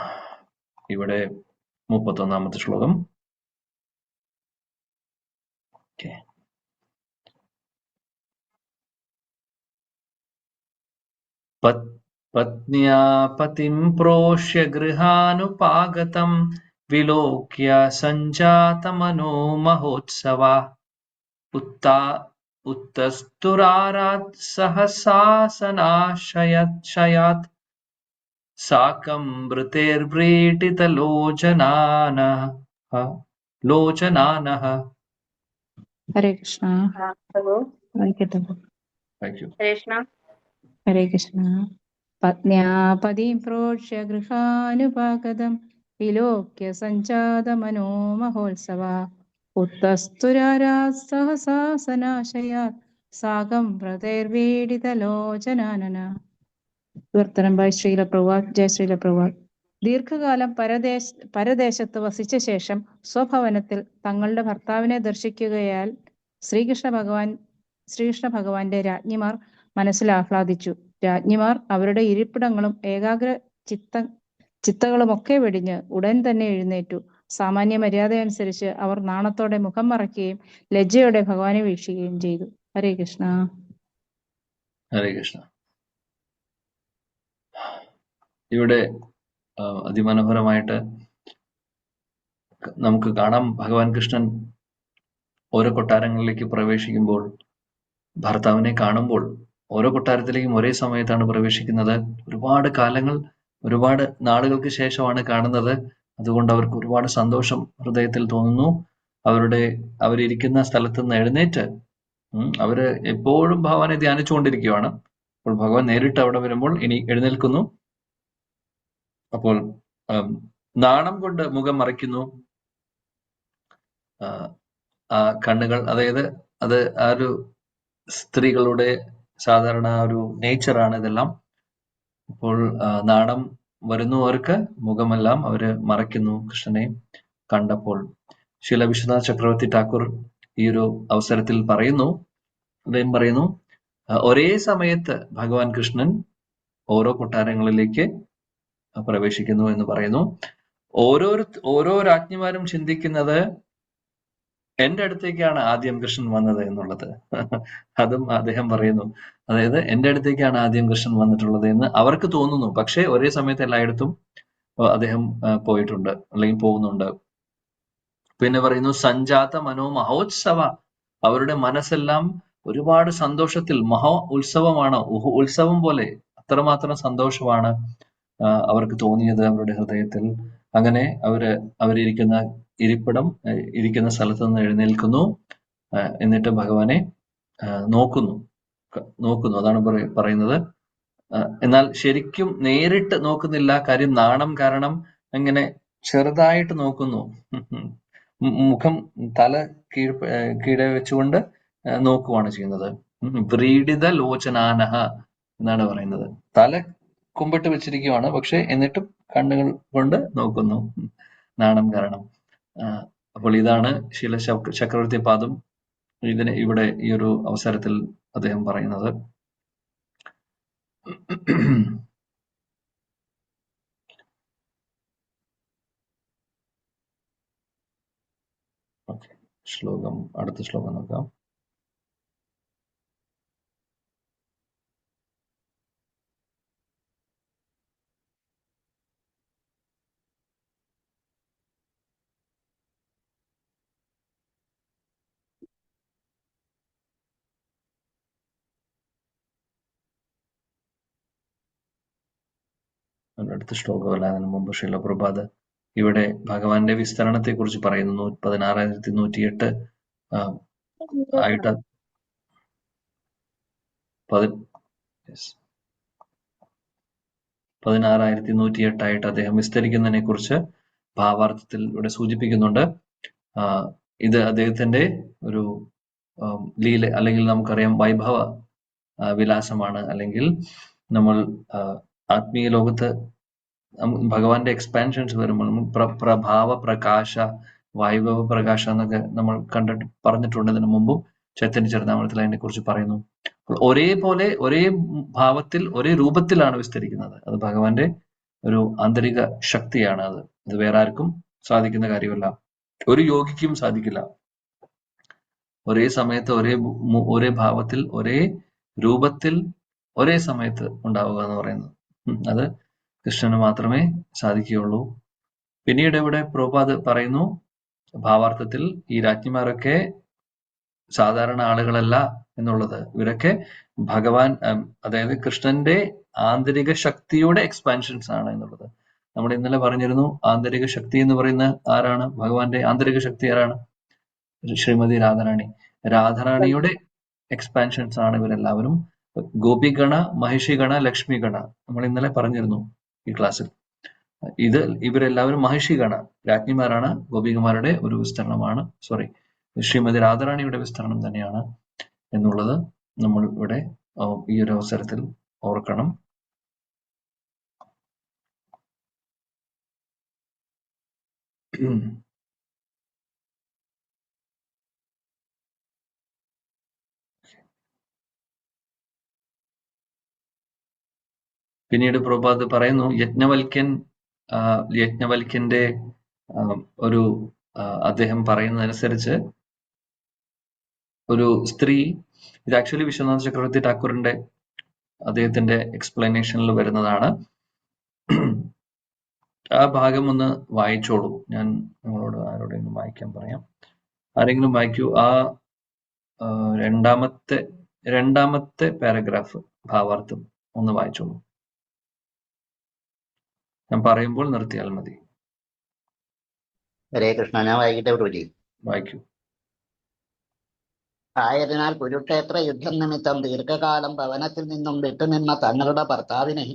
ഇവിടെ 31ാമത്തെ ശ്ലോകം. പത്ന്യാ പതിം പ്രോഷ്യ ഗൃഹാനുപാഗതം വിലോക്യ സഞ്ജാതമനോ മഹോത്സവാ ഉത്തസ്തുരാരാത് സഹസാസനാശയാത് സാകം വൃതേർവ്രീഡിതലോചനാനഃ. ഹരേ കൃഷ്ണ. ഹരേ കൃഷ്ണ. പത്ന്യാ പതിം പ്രോഷ്യ ഗൃഹാനുപാഗതം വിലോക്യ സഞ്ജാതമനോ മഹോത്സവാ ഉത്തസ്തുരാരാത് സഹസാസനാശയാത് സാകം വ്രതൈർവീഡിതലോചനാനന. വിവർത്തനം ബൈ ശ്രീല പ്രഭുപാദ്. ജയ ശ്രീല പ്രഭുപാദ്. ദീർഘകാലം പരദേശത്ത് വസിച്ച ശേഷം സ്വഭവനത്തിൽ തങ്ങളുടെ ഭർത്താവിനെ ദർശിക്കുകയാൽ ശ്രീകൃഷ്ണ ഭഗവാന്റെ രാജ്ഞിമാർ മനസ്സിൽ ആഹ്ലാദിച്ചു. രാജ്ഞിമാർ അവരുടെ ഇരിപ്പിടങ്ങളും ഏകാഗ്ര ചിത്തകളുമൊക്കെ വെടിഞ്ഞ് ഉടൻ തന്നെ എഴുന്നേറ്റു. സാമാന്യ മര്യാദയനുസരിച്ച് അവർ നാണത്തോടെ മുഖം മറയ്ക്കുകയും ലജ്ജയോടെ ഭഗവാനെ വീക്ഷിക്കുകയും ചെയ്തു. ഹരേ കൃഷ്ണ. ഹരേ കൃഷ്ണ. ഇവിടെ അതിമനോഹരമായിട്ട് നമുക്ക് കാണാം, ഭഗവാൻ കൃഷ്ണൻ ഓരോ കൊട്ടാരങ്ങളിലേക്ക് പ്രവേശിക്കുമ്പോൾ, ഭർത്താവിനെ കാണുമ്പോൾ ഓരോ കൊട്ടാരത്തിലേക്കും ഒരേ സമയത്താണ് പ്രവേശിക്കുന്നത്. ഒരുപാട് നാളുകൾക്ക് ശേഷമാണ് കാണുന്നത്. അതുകൊണ്ട് അവർക്ക് ഒരുപാട് സന്തോഷം ഹൃദയത്തിൽ തോന്നുന്നു. അവരിയ്ക്കുന്ന സ്ഥലത്ത് നിന്ന് എഴുന്നേറ്റ് അവര് എപ്പോഴും ഭഗവാനെ ധ്യാനിച്ചുകൊണ്ടിരിക്കുകയാണ്. അപ്പോൾ ഭഗവാൻ നേരിട്ട് അവിടെ വരുമ്പോൾ ഇനി എഴുന്നേൽക്കുന്നു. അപ്പോൾ നാണം കൊണ്ട് മുഖം മറയ്ക്കുന്നു. ആ കണ്ണുകൾ, അതായത് അത് ആ ഒരു സ്ത്രീകളുടെ സാധാരണ ഒരു നേച്ചറാണ് ഇതെല്ലാം. അപ്പോൾ നാണം വരുന്നവർക്ക് മുഖമെല്ലാം അവര് മറയ്ക്കുന്നു കൃഷ്ണനെ കണ്ടപ്പോൾ. ശില വിശ്വനാഥ് ചക്രവർത്തി ഠാക്കൂർ ഈ ഒരു അവസരത്തിൽ പറയുന്നു, അദ്ദേഹം പറയുന്നു, ഒരേ സമയത്ത് ഭഗവാൻ കൃഷ്ണൻ ഓരോ കൊട്ടാരങ്ങളിലേക്ക് പ്രവേശിക്കുന്നു എന്ന് പറയുന്നു. ഓരോ രാജ്ഞിമാരും ചിന്തിക്കുന്നത് എന്റെ അടുത്തേക്കാണ് ആദ്യം കൃഷ്ണൻ വന്നത് എന്നുള്ളത്. അതും അദ്ദേഹം പറയുന്നു. അതായത് എന്റെ അടുത്തേക്കാണ് ആദ്യം കൃഷ്ണൻ വന്നിട്ടുള്ളത് എന്ന് അവർക്ക് തോന്നുന്നു. പക്ഷെ ഒരേ സമയത്ത് എല്ലായിടത്തും അദ്ദേഹം പോയിട്ടുണ്ട് അല്ലെങ്കിൽ പോകുന്നുണ്ട്. പിന്നെ പറയുന്നു സഞ്ജാത മനോ മഹോത്സവ, അവരുടെ മനസ്സെല്ലാം ഒരുപാട് സന്തോഷത്തിൽ, മഹോ ഉത്സവമാണ്, ഉത്സവം പോലെ അത്രമാത്രം സന്തോഷമാണ് അവർക്ക് തോന്നിയത് അവരുടെ ഹൃദയത്തിൽ. അങ്ങനെ അവരിയ്ക്കുന്ന ഇരിക്കുന്ന സ്ഥലത്ത് നിന്ന് എഴുന്നേൽക്കുന്നു, എന്നിട്ട് ഭഗവാനെ നോക്കുന്നു. അതാണ് പറയുന്നത്. എന്നാൽ ശരിക്കും നേരിട്ട് നോക്കുന്നില്ല. കാര്യം നാണം കാരണം അങ്ങനെ ചെറുതായിട്ട് നോക്കുന്നു. മുഖം തല കീഴെ വെച്ചുകൊണ്ട് നോക്കുവാണ് ചെയ്യുന്നത്. വ്രീഡിത ലോചനാനഹ എന്നാണ് പറയുന്നത്. തല കുമ്പിട്ട് വെച്ചിരിക്കുവാണ്, പക്ഷെ എന്നിട്ടും കണ്ണുകൾ കൊണ്ട് നോക്കുന്നു, നാണം കാരണം. അപ്പോൾ ഇതാണ് ശില ചക്രവർത്തി പാദം ഇവിടെ ഈ ഒരു അവസരത്തിൽ അദ്ദേഹം പറയുന്നത്. ഓക്കെ, അടുത്ത ശ്ലോകം നോക്കാം. അടുത്ത ശ്ലോകമല്ല, അതിനു മുമ്പ് ശില പ്രഭാത് ഇവിടെ ഭഗവാന്റെ വിസ്തരണത്തെ കുറിച്ച് പറയുന്നു. 16,108 ആയിട്ട് 16,108 ആയിട്ട് അദ്ദേഹം വിസ്തരിക്കുന്നതിനെ കുറിച്ച് ഭാവാർത്ഥത്തിൽ ഇവിടെ സൂചിപ്പിക്കുന്നുണ്ട്. ഇത് അദ്ദേഹത്തിന്റെ ഒരു ലീല, അല്ലെങ്കിൽ നമുക്കറിയാം വൈഭവ വിലാസമാണ്. അല്ലെങ്കിൽ നമ്മൾ ആത്മീയ ലോകത്ത് ഭഗവാന്റെ എക്സ്പാൻഷൻസ് വരുമ്പോൾ പ്രഭാവ പ്രകാശ, വൈഭവ പ്രകാശ എന്നൊക്കെ നമ്മൾ പറഞ്ഞിട്ടുണ്ട് ഇതിനു മുമ്പും. ചൈതന്യ ചരിതാമൃതത്തിൽ അതിനെ കുറിച്ച് പറയുന്നു. ഒരേപോലെ, ഒരേ ഭാവത്തിൽ, ഒരേ രൂപത്തിലാണ് വിസ്തരിക്കുന്നത്. അത് ഭഗവാന്റെ ഒരു ആന്തരിക ശക്തിയാണ്. അത് വേറെ ആർക്കും സാധിക്കുന്ന കാര്യമല്ല, ഒരു യോഗിക്കും സാധിക്കില്ല. ഒരേ സമയത്ത്, ഒരേ ഭാവത്തിൽ, ഒരേ രൂപത്തിൽ, ഒരേ സമയത്ത് ഉണ്ടാവുക എന്ന് പറയുന്നത് അത് കൃഷ്ണന് മാത്രമേ സാധിക്കുകയുള്ളൂ. പിന്നീട് ഇവിടെ പ്രഭുപാദ് പറയുന്നു ഭാവാർത്ഥത്തിൽ, ഈ രാജ്ഞിമാരൊക്കെ സാധാരണ ആളുകളല്ല എന്നുള്ളത്. ഇവരൊക്കെ ഭഗവാൻ, അതായത് കൃഷ്ണന്റെ ആന്തരിക ശക്തിയുടെ എക്സ്പാൻഷൻസ് ആണ് എന്നുള്ളത്. നമ്മൾ ഇന്നലെ പറഞ്ഞിരുന്നു, ആന്തരിക ശക്തി എന്ന് പറയുന്ന ആരാണ്? ഭഗവാന്റെ ആന്തരിക ശക്തി ആരാണ്? ശ്രീമതി രാധാറാണി. രാധാറാണിയുടെ എക്സ്പാൻഷൻസ് ആണ് ഇവരെല്ലാവരും. ഗോപിഗണ, മഹിഷിഗണ, ലക്ഷ്മിഗണ നമ്മൾ ഇന്നലെ പറഞ്ഞിരുന്നു ഈ ക്ലാസ്സിൽ. ഇവരെല്ലാവരും മഹിഷിഗണ രാജ്ഞിമാരാണ്. ഗോപികമാരുടെ ഒരു വിസ്തരണമാണ്, ശ്രീമതി രാധാറാണിയുടെ വിസ്തരണം തന്നെയാണ് എന്നുള്ളത് നമ്മൾ ഇവിടെ ഈ ഒരു അവസരത്തിൽ ഓർക്കണം. പിന്നീട് പ്രഭുപാദ് പറയുന്നു, യജ്ഞവൽക്യന്റെ ഒരു അദ്ദേഹം പറയുന്നതനുസരിച്ച് ഒരു സ്ത്രീ, ഇത് ആക്ച്വലി വിശ്വനാഥ ചക്രവർത്തി ഠാക്കൂറിന്റെ അദ്ദേഹത്തിന്റെ എക്സ്പ്ലനേഷനിൽ വരുന്നതാണ്. ആ ഭാഗം ഒന്ന് വായിച്ചോളൂ. ഞാൻ നിങ്ങളോട് ആരോടെങ്കിലും വായിക്കാൻ പറയാം. ആരെങ്കിലും വായിക്കൂ. ആ രണ്ടാമത്തെ പാരഗ്രാഫ് ഭാവാർത്ഥം ഒന്ന് വായിച്ചോളൂ. ഞാൻ പറയുമ്പോൾ നിർത്തിയാൽ മതി. ഹരേ കൃഷ്ണ. ഞാൻ വായിക്കട്ടെ പ്രഭുജി? വായിക്കൂ. ആയതിനാൽ കുരുക്ഷേത്ര യുദ്ധം നിമിത്തം ദീർഘകാലം ഭവനത്തിൽ നിന്നും വിട്ടുനിന്ന തങ്ങളുടെ ഭർത്താവിനെ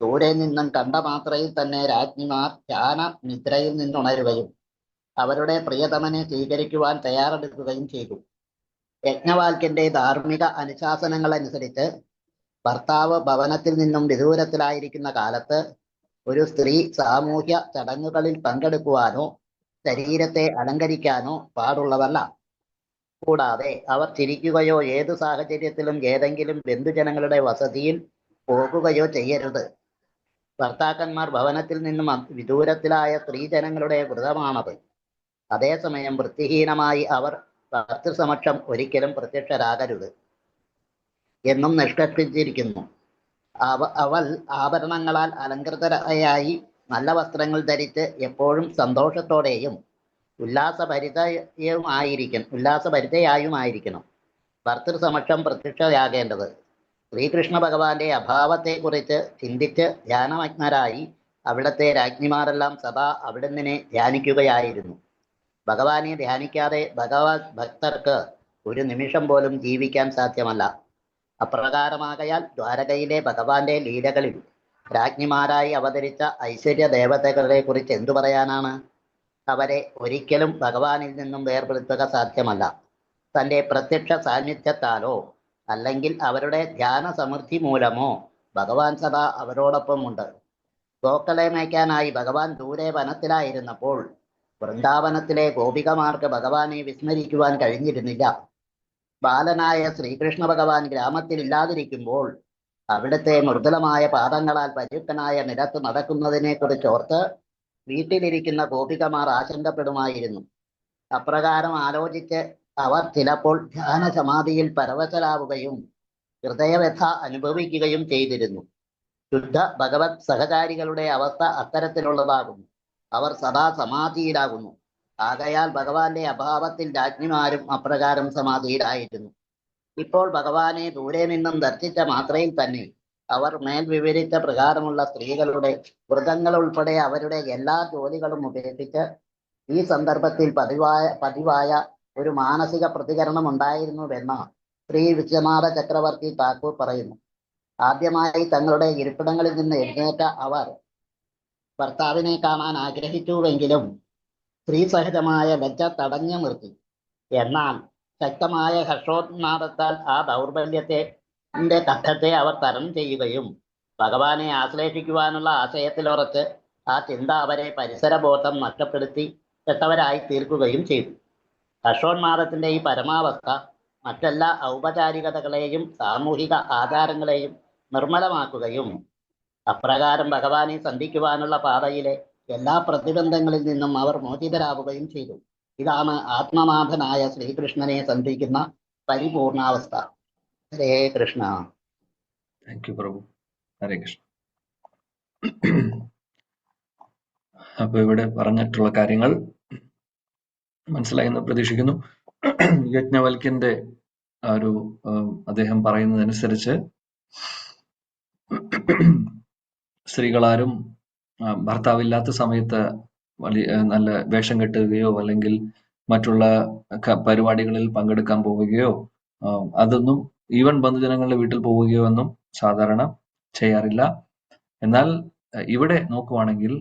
ദൂരെ നിന്നും കണ്ട മാത്രയിൽ തന്നെ രാജ്ഞിമാർ ധ്യാന നിദ്രയിൽ നിന്നുണരുകയും അവരുടെ പ്രിയതമനെ സ്വീകരിക്കുവാൻ തയ്യാറെടുക്കുകയും ചെയ്തു. യജ്ഞവാൽക്യന്റെ ധാർമ്മിക അനുശാസനങ്ങൾ അനുസരിച്ച് ഭർത്താവ് ഭവനത്തിൽ നിന്നും വിദൂരത്തിലായിരിക്കുന്ന കാലത്ത് ഒരു സ്ത്രീ സാമൂഹ്യ ചടങ്ങുകളിൽ പങ്കെടുക്കുവാനോ ശരീരത്തെ അലങ്കരിക്കാനോ പാടുള്ളതല്ല. കൂടാതെ അവർ ചിരിക്കുകയോ ഏതു സാഹചര്യത്തിലും ഏതെങ്കിലും ബന്ധുജനങ്ങളുടെ വസതിയിൽ പോകുകയോ ചെയ്യരുത്. ഭർത്താക്കന്മാർ ഭവനത്തിൽ നിന്നും വിദൂരത്തിലായ സ്ത്രീജനങ്ങളുടെ വ്രതമാണത്. അതേസമയം വൃത്തിഹീനമായി അവർ ഭർത്തൃസമക്ഷം ഒരിക്കലും പ്രത്യക്ഷരാകരുത് എന്നും നിഷ്കർഷിച്ചിരിക്കുന്നു. അവൾ ആഭരണങ്ങളാൽ അലങ്കൃതയായി നല്ല വസ്ത്രങ്ങൾ ധരിച്ച് എപ്പോഴും സന്തോഷത്തോടെയും ഉല്ലാസഭരിതയായുമായിരിക്കണം ഭർത്തൃസമക്ഷം പ്രത്യക്ഷയാകേണ്ടത്. ശ്രീകൃഷ്ണ ഭഗവാന്റെ അഭാവത്തെക്കുറിച്ച് ചിന്തിച്ച് ധ്യാനമഗ്നരായി അവിടുത്തെ രാജ്ഞിമാരെല്ലാം സദാ അവിടുന്നിനെ ധ്യാനിക്കുകയായിരുന്നു. ഭഗവാനെ ധ്യാനിക്കാതെ ഭഗവത് ഭക്തർക്ക് ഒരു നിമിഷം പോലും ജീവിക്കാൻ സാധ്യമല്ല. അപ്രകാരമാകയാൽ ദ്വാരകയിലെ ഭഗവാന്റെ ലീലകളിൽ രാജ്ഞിമാരായി അവതരിച്ച ഐശ്വര്യ ദേവതകളെ കുറിച്ച് എന്തു പറയാനാണ്? അവരെ ഒരിക്കലും ഭഗവാനിൽ നിന്നും വേർപെടുത്തുക സാധ്യമല്ല. തൻ്റെ പ്രത്യക്ഷ സാന്നിധ്യത്താലോ അല്ലെങ്കിൽ അവരുടെ ധ്യാന സമൃദ്ധി മൂലമോ ഭഗവാൻ സദാ അവരോടൊപ്പമുണ്ട്. ഗോക്കളെ മേയ്ക്കാനായി ഭഗവാൻ ദൂരെ വനത്തിലായിരുന്നപ്പോൾ വൃന്ദാവനത്തിലെ ഗോപികമാർക്ക് ഭഗവാനെ വിസ്മരിക്കുവാൻ കഴിഞ്ഞിരുന്നില്ല. ബാലനായ ശ്രീകൃഷ്ണ ഭഗവാൻ ഗ്രാമത്തിലില്ലാതിരിക്കുമ്പോൾ അവിടുത്തെ മൃദുലമായ പാദങ്ങളാൽ പര്യുക്തനായ നിരത്ത് നടക്കുന്നതിനെ കുറിച്ചോർത്ത് വീട്ടിലിരിക്കുന്ന ഗോപികമാർ ആശങ്കപ്പെടുമായിരുന്നു. അപ്രകാരം ആലോചിച്ച് അവർ ചിലപ്പോൾ ധ്യാന സമാധിയിൽ പരവശരാവുകയും ഹൃദയവ്യഥ അനുഭവിക്കുകയും ചെയ്തിരുന്നു. ശുദ്ധ ഭഗവത് സഹചാരികളുടെ അവസ്ഥ അത്തരത്തിലുള്ളതാകുന്നു. അവർ സദാ സമാധിയിലാകുന്നു. ആകയാൽ ഭഗവാന്റെ അഭാവത്തിൽ രാജ്ഞിമാരും അപ്രകാരം സമാധിയിലായിരുന്നു. ഇപ്പോൾ ഭഗവാനെ ദൂരെ നിന്നും ദർശിച്ച മാത്രയിൽ തന്നെ അവർ മേൽ വിവരിച്ച പ്രകാരമുള്ള സ്ത്രീകളുടെ വ്രതങ്ങൾ ഉൾപ്പെടെ അവരുടെ എല്ലാ ജോലികളും ഉപേക്ഷിച്ച് ഈ സന്ദർഭത്തിൽ പതിവായ ഒരു മാനസിക പ്രതികരണം ഉണ്ടായിരുന്നുവെന്ന് ശ്രീ വിശ്വനാഥ ചക്രവർത്തി താക്കൂർ പറയുന്നു. ആദ്യമായി തങ്ങളുടെ ഇരിപ്പിടങ്ങളിൽ നിന്ന് എഴുന്നേറ്റ അവർ ഭർത്താവിനെ കാണാൻ ആഗ്രഹിച്ചുവെങ്കിലും സ്ത്രീസഹജമായ ലജ്ജ തടഞ്ഞു നിർത്തി. എന്നാൽ ശക്തമായ ഹർഷോന്മാദത്താൽ ആ ദൗർബല്യത്തിന്റെ കഥത്തെ അവർ തരണം ചെയ്യുകയും ഭഗവാനെ ആശ്ലേഷിക്കുവാനുള്ള ആശയത്തിലുറച്ച് ആ ചിന്ത അവരെ പരിസരബോധം നഷ്ടപ്പെടുത്തി പെട്ടവരായി തീർക്കുകയും ചെയ്തു. ഹർഷോന്മാദത്തിന്റെ ഈ പരമാവസ്ഥ മറ്റെല്ലാ ഔപചാരികതകളെയും സാമൂഹിക ആചാരങ്ങളെയും നിർമ്മലമാക്കുകയും അപ്രകാരം ഭഗവാനെ സന്ധിക്കുവാനുള്ള പാതയിലെ എല്ലാ പ്രതിബന്ധങ്ങളിൽ നിന്നും അവർ മോചിതരാവുകയും ചെയ്തു. ഇതാണ് ആത്മനാഥനായ ശ്രീകൃഷ്ണനെ സന്ധിക്കുന്ന പരിപൂർണാവസ്ഥ. ഹരേ കൃഷ്ണ. താങ്ക് യു പ്രഭു. ഹരേ കൃഷ്ണ. അപ്പൊ ഇവിടെ പറഞ്ഞിട്ടുള്ള കാര്യങ്ങൾ മനസ്സിലായെന്ന് പ്രതീക്ഷിക്കുന്നു. യജ്ഞവൽക്യന്റെ ആ ഒരു അദ്ദേഹം പറയുന്നതനുസരിച്ച് സ്ത്രീകളാരും ഭർത്താവില്ലാത്ത സമയത്ത് നല്ല വേഷം കെട്ടുകയോ അല്ലെങ്കിൽ മറ്റുള്ള പരിപാടികളിൽ പങ്കെടുക്കാൻ പോവുകയോ അതൊന്നും ഈവൻ ബന്ധുജനങ്ങളുടെ വീട്ടിൽ പോവുകയോ ഒന്നും സാധാരണ ചെയ്യാറില്ല. എന്നാൽ ഇവിടെ നോക്കുവാണെങ്കിൽ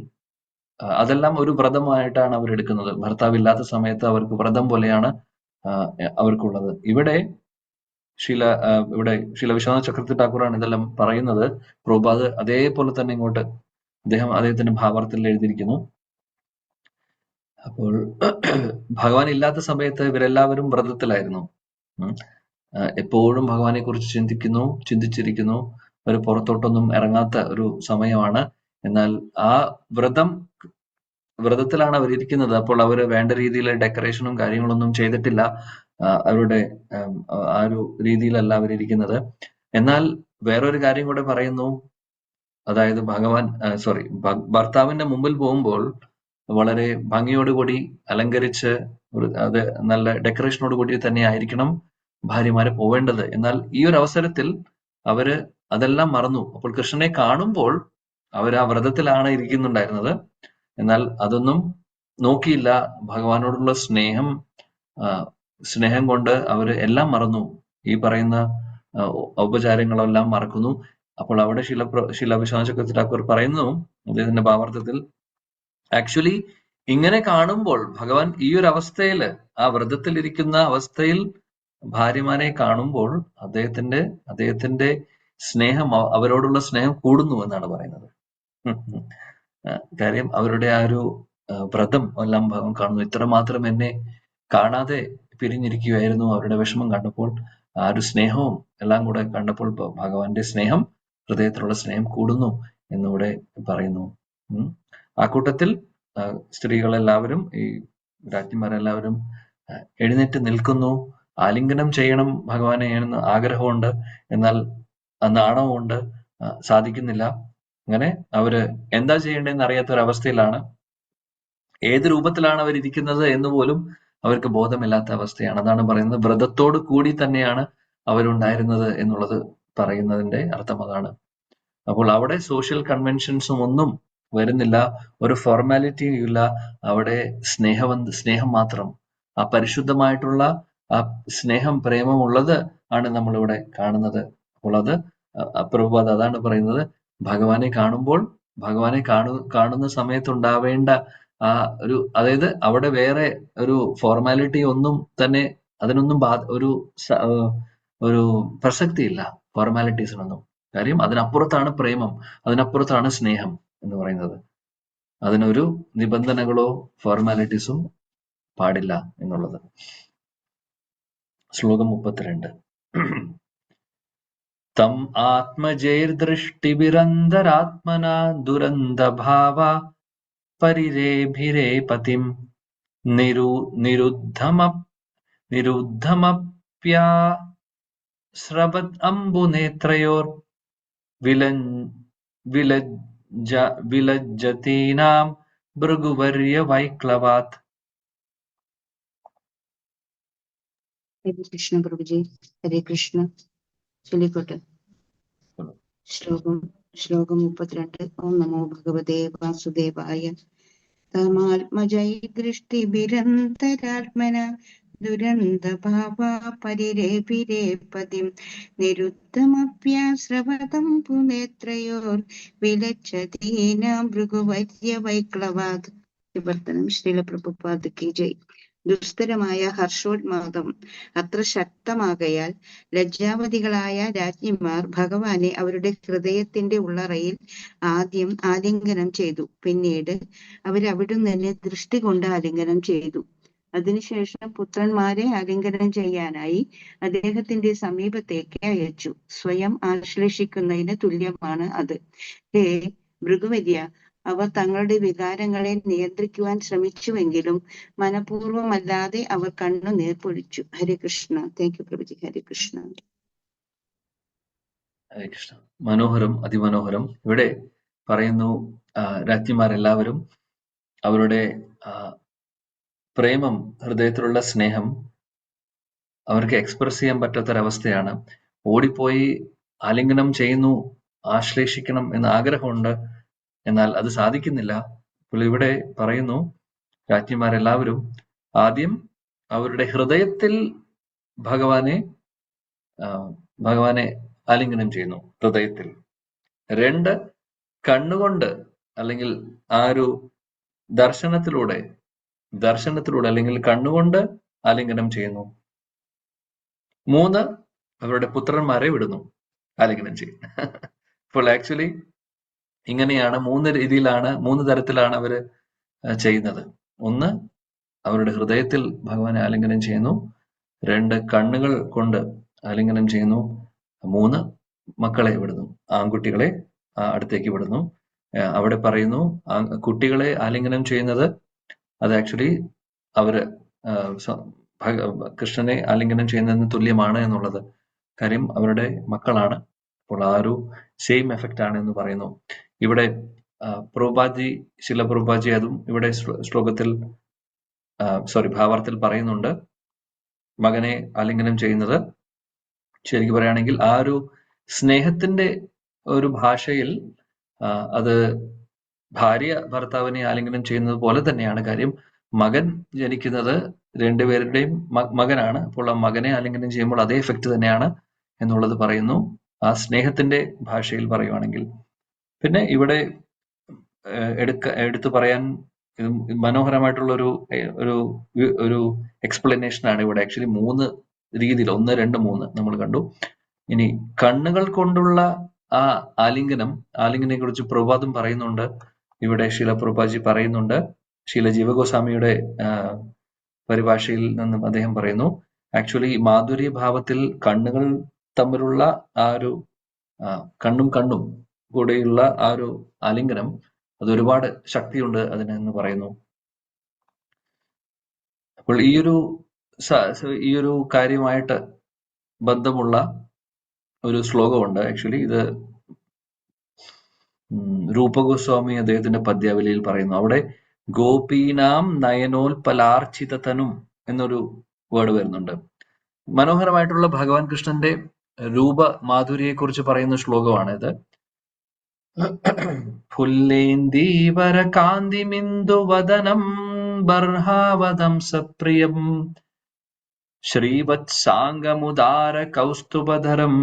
അതെല്ലാം ഒരു വ്രതമായിട്ടാണ് അവർ എടുക്കുന്നത്. ഭർത്താവില്ലാത്ത സമയത്ത് അവർക്ക് വ്രതം പോലെയാണ് അവർക്കുള്ളത്. ഇവിടെ ശ്രീല വിശ്വനാഥ ചക്രവർത്തി ഠാക്കൂറാണ് ഇതെല്ലാം പറയുന്നത്. പ്രഭുപാദ് അതേപോലെ തന്നെ ഇങ്ങോട്ട് അദ്ദേഹത്തിന്റെ ഭാവാർത്ഥത്തിൽ എഴുതിയിരിക്കുന്നു. അപ്പോൾ ഭഗവാൻ ഇല്ലാത്ത സമയത്ത് ഇവരെല്ലാവരും വ്രതത്തിലായിരുന്നു. എപ്പോഴും ഭഗവാനെ കുറിച്ച് ചിന്തിച്ചിരിക്കുന്നു. ഒരു പുറത്തോട്ടൊന്നും ഇറങ്ങാത്ത ഒരു സമയമാണ്. എന്നാൽ ആ വ്രതത്തിലാണ് അവരിയ്ക്കുന്നത്. അപ്പോൾ അവര് വേണ്ട രീതിയിൽ ഡെക്കറേഷനും കാര്യങ്ങളൊന്നും ചെയ്തിട്ടില്ല. അവരുടെ ആ ഒരു രീതിയിലല്ല അവരിയ്ക്കുന്നത്. എന്നാൽ വേറൊരു കാര്യം കൂടെ പറയുന്നു. അതായത് ഭർത്താവിന്റെ മുമ്പിൽ പോകുമ്പോൾ വളരെ ഭംഗിയോടുകൂടി അലങ്കരിച്ച് അത് നല്ല ഡെക്കറേഷനോട് കൂടി തന്നെ ആയിരിക്കണം ഭാര്യമാരെ പോവേണ്ടത്. എന്നാൽ ഈ ഒരു അവസരത്തിൽ അവര് അതെല്ലാം മറന്നു. അപ്പോൾ കൃഷ്ണനെ കാണുമ്പോൾ അവർ ആ വ്രതത്തിലാണ് ഇരിക്കുന്നുണ്ടായിരുന്നത്. എന്നാൽ അതൊന്നും നോക്കിയില്ല. ഭഗവാനോടുള്ള സ്നേഹം കൊണ്ട് അവര് എല്ലാം മറന്നു. ഈ പറയുന്ന ഔപചാരങ്ങളെല്ലാം മറക്കുന്നു. അപ്പോൾ അവിടെ ശ്രീല വിശ്വനാഥ ചക്രവർത്തി ഠാക്കൂർ പറയുന്നു അദ്ദേഹത്തിന്റെ ഭാവാർത്ഥത്തിൽ, ആക്ച്വലി ഇങ്ങനെ കാണുമ്പോൾ ഭഗവാൻ ഈ ഒരു അവസ്ഥയിൽ, ആ വ്രതത്തിൽ ഇരിക്കുന്ന അവസ്ഥയിൽ ഭാര്യമാരെ കാണുമ്പോൾ അദ്ദേഹത്തിന്റെ സ്നേഹം, അവരോടുള്ള സ്നേഹം കൂടുന്നു എന്നാണ് പറയുന്നത്. കാര്യം അവരുടെ ആ ഒരു വ്രതം എല്ലാം കാണുന്നു. ഇത്രമാത്രം എന്നെ കാണാതെ പിരിഞ്ഞിരിക്കുകയായിരുന്നു. അവരുടെ വിഷമം കണ്ടപ്പോൾ, ആ ഒരു സ്നേഹവും എല്ലാം കൂടെ കണ്ടപ്പോൾ ഭഗവാന്റെ സ്നേഹം, ഹൃദയത്തിലുള്ള സ്നേഹം കൂടുന്നു എന്നിവിടെ പറയുന്നു. ആ കൂട്ടത്തിൽ സ്ത്രീകളെല്ലാവരും, ഈ രാജ്ഞിമാരെല്ലാവരും എഴുന്നേറ്റ് നിൽക്കുന്നു. ആലിംഗനം ചെയ്യണം ഭഗവാനെ എന്ന് ആഗ്രഹമുണ്ട്, എന്നാൽ നാണവുമുണ്ട്, സാധിക്കുന്നില്ല. അങ്ങനെ അവര് എന്താ ചെയ്യേണ്ടതെന്ന് അറിയാത്ത ഒരു അവസ്ഥയിലാണ്. ഏത് രൂപത്തിലാണ് അവരിയ്ക്കുന്നത് എന്ന് പോലും അവർക്ക് ബോധമില്ലാത്ത അവസ്ഥയാണ്. അതാണ് പറയുന്നത്, വ്രതത്തോട് കൂടി തന്നെയാണ് അവരുണ്ടായിരുന്നത് എന്നുള്ളത് പറയുന്നതിന്റെ അർത്ഥം അതാണ്. അപ്പോൾ അവിടെ സോഷ്യൽ കൺവെൻഷൻസും ഒന്നും വരുന്നില്ല, ഒരു ഫോർമാലിറ്റിയും ഇല്ല. അവിടെ സ്നേഹം മാത്രം, ആ പരിശുദ്ധമായിട്ടുള്ള ആ സ്നേഹം, പ്രേമമുള്ളത് ആണ് നമ്മളിവിടെ കാണുന്നത്. അപ്പോൾ അത് പ്രഭുപാദ് അതാണ് പറയുന്നത്, ഭഗവാനെ കാണുമ്പോൾ, ഭഗവാനെ കാണുന്ന സമയത്തുണ്ടാവേണ്ട ആ ഒരു, അതായത് അവിടെ വേറെ ഒരു ഫോർമാലിറ്റി ഒന്നും തന്നെ, അതിനൊന്നും ഒരു പ്രസക്തിയില്ല ഫോർമാലിറ്റീസിനൊന്നും. കാര്യം അതിനപ്പുറത്താണ് പ്രേമം, അതിനപ്പുറത്താണ് സ്നേഹം എന്ന് പറയുന്നത്. അതിനൊരു നിബന്ധനകളോ ഫോർമാലിറ്റീസും പാടില്ല എന്നുള്ളത്. ശ്ലോകം 32. തം ആത്മജൈർദൃഷ്ടിഭിരന്തരാത്മനാ ദുരന്തഭാവ പരിരേഭിരേ പതിം നിരുദ്ധമപ്യാസ്രവത് അംബുനേത്രയോർ വിലജ്ജതീനാം ഭൃഗുവർയ വൈക്ലവാത്. ഹരേ കൃഷ്ണ പ്രഭുജി. ഹരേ കൃഷ്ണ. ചൊല്ലിക്കോട്ടെ. ശ്ലോകം 32. ഓം നമോ ഭഗവതേ വാസുദേവായ. തമാത്മജൈ ദൃഷ്ടിഭിരന്തരാത്മന ദുരന്തഭാവ പരിരേഭിരേ പതിം നിരുദ്ധമപ്യാസ്രവതം പുനേത്രയോർ വിലജ്ജതീനാം ഭൃഗുവർയ വൈക്ലവാത്. വിവർത്തനം. ശ്രീല പ്രഭുപാദ് കി ജയ്. ദുസ്തരമായ ഹർഷോന്മാദം അത്ര ശക്തമാകയാൽ ലജ്ജാവതികളായ രാജ്ഞിമാർ ഭഗവാനെ അവരുടെ ഹൃദയത്തിന്റെ ഉള്ളറയിൽ ആദ്യം ആലിംഗനം ചെയ്തു. പിന്നീട് അവരവിടുന്ന് ദൃഷ്ടി കൊണ്ട് ആലിംഗനം ചെയ്തു. അതിനുശേഷം പുത്രന്മാരെ ആലിംഗനം ചെയ്യാനായി അദ്ദേഹത്തിന്റെ സമീപത്തേക്ക് അയച്ചു. സ്വയം ആശ്ലേഷിക്കുന്നതിന് തുല്യമാണ് അത്. ഹേ ഭൃഗുവര്യ, അവർ തങ്ങളുടെ വികാരങ്ങളെ നിയന്ത്രിക്കുവാൻ ശ്രമിച്ചുവെങ്കിലും മനഃപൂർവ്വമല്ലാതെ അവർ കണ്ണുനീർ പൊഴിച്ചു. ഹരേ കൃഷ്ണ. Thank U പ്രഭുജി. ഹരേ കൃഷ്ണ. ഹരേ കൃഷ്ണ. മനോഹരം, അതിമനോഹരം. ഇവിടെ പറയുന്നു, രാജ്ഞിമാരെല്ലാവരും അവരുടെ പ്രേമം, ഹൃദയത്തിലുള്ള സ്നേഹം അവർക്ക് എക്സ്പ്രസ് ചെയ്യാൻ പറ്റാത്തൊരവസ്ഥയാണ്. ഓടിപ്പോയി ആലിംഗനം ചെയ്യുന്നു, ആശ്ലേഷിക്കണം എന്ന ആഗ്രഹമുണ്ട്, എന്നാൽ അത് സാധിക്കുന്നില്ല. അപ്പോൾ ഇവിടെ പറയുന്നു, രാജ്ഞിമാരെല്ലാവരും ആദ്യം അവരുടെ ഹൃദയത്തിൽ ഭഗവാനെ ആലിംഗനം ചെയ്യുന്നു, ഹൃദയത്തിൽ. 2, കണ്ണുകൊണ്ട് അല്ലെങ്കിൽ ആ ഒരു ദർശനത്തിലൂടെ അല്ലെങ്കിൽ കണ്ണുകൊണ്ട് ആലിംഗനം ചെയ്യുന്നു. 3, അവരുടെ പുത്രന്മാരെ വിടുന്നു, ആലിംഗനം ചെയ്യും. അപ്പോൾ ആക്ച്വലി ഇങ്ങനെയാണ്, 3 തരത്തിലാണ് അവര് ചെയ്യുന്നത്. 1, അവരുടെ ഹൃദയത്തിൽ ഭഗവാനെ ആലിംഗനം ചെയ്യുന്നു. 2, കണ്ണുകൾ കൊണ്ട് ആലിംഗനം ചെയ്യുന്നു. 3, മക്കളെ വിടുന്നു, ആൺകുട്ടികളെ അടുത്തേക്ക് വിടുന്നു. അവിടെ പറയുന്നു, കുട്ടികളെ ആലിംഗനം ചെയ്യുന്നത് അത് ആക്ച്വലി അവര് കൃഷ്ണനെ ആലിംഗനം ചെയ്യുന്നതിന് തുല്യമാണ് എന്നുള്ളത്. കാര്യം അവരുടെ മക്കളാണ്. അപ്പോൾ ആ ഒരു സെയിം എഫക്റ്റ് ആണ് എന്ന് പറയുന്നു. ഇവിടെ ശില പ്രഭുപാദി അതും ഇവിടെ ഭാവാർത്ഥത്തിൽ പറയുന്നുണ്ട്. മകനെ ആലിംഗനം ചെയ്യുന്നത് ശരിക്കും പറയുകയാണെങ്കിൽ ആ ഒരു സ്നേഹത്തിന്റെ ഒരു ഭാഷയിൽ അത് ഭാര്യ ഭർത്താവിനെ ആലിംഗനം ചെയ്യുന്നത് പോലെ തന്നെയാണ്. കാര്യം മകൻ ജനിക്കുന്നത് രണ്ടുപേരുടെയും മകനാണ്. അപ്പോൾ ആ മകനെ ആലിംഗനം ചെയ്യുമ്പോൾ അതേ എഫക്റ്റ് തന്നെയാണ് എന്നുള്ളത് പറയുന്നു, ആ സ്നേഹത്തിന്റെ ഭാഷയിൽ പറയുവാണെങ്കിൽ. പിന്നെ ഇവിടെ എടുത്തു പറയാൻ മനോഹരമായിട്ടുള്ള ഒരു എക്സ്പ്ലനേഷൻ ആണ് ഇവിടെ. ആക്ച്വലി 3 രീതിയിൽ, 1, 2, 3 നമ്മൾ കണ്ടു. ഇനി കണ്ണുകൾ കൊണ്ടുള്ള ആ ആലിംഗനെ കുറിച്ച് പ്രഭുപാദും പറയുന്നുണ്ട്. ഇവിടെ ശില പ്രഭുപാദി പറയുന്നുണ്ട്, ശീല ജീവഗോസ്വാമിയുടെ പരിഭാഷയിൽ നിന്നും അദ്ദേഹം പറയുന്നു, ആക്ച്വലി മാധുര്യ ഭാവത്തിൽ കണ്ണുകൾ തമ്മിലുള്ള ആ ഒരു കണ്ണും കൂടെയുള്ള ആ ഒരു ആലിംഗനം അത് ഒരുപാട് ശക്തിയുണ്ട് അതിന് എന്ന് പറയുന്നു. അപ്പോൾ ഈ ഒരു കാര്യമായിട്ട് ബന്ധമുള്ള ഒരു ശ്ലോകമുണ്ട്. ആക്ച്വലി ഇത് രൂപഗോസ്വാമി അദ്ദേഹത്തിന്റെ പദ്യാവലിയിൽ പറയുന്നു. അവിടെ ഗോപീനാം നയനോൽപലാർച്ചിതനും എന്നൊരു വേർഡ് വരുന്നുണ്ട്. മനോഹരമായിട്ടുള്ള ഭഗവാൻ കൃഷ്ണന്റെ രൂപ മാധുര്യയെ കുറിച്ച് പറയുന്ന ശ്ലോകമാണിത്. ഫുല്ലേന്ദീവര കാന്തിമിന്ദുവദനം ബർഹാവദം സപ്രിയം ശ്രീവത്സാംഗമുദാര കൗസ്തുഭധരം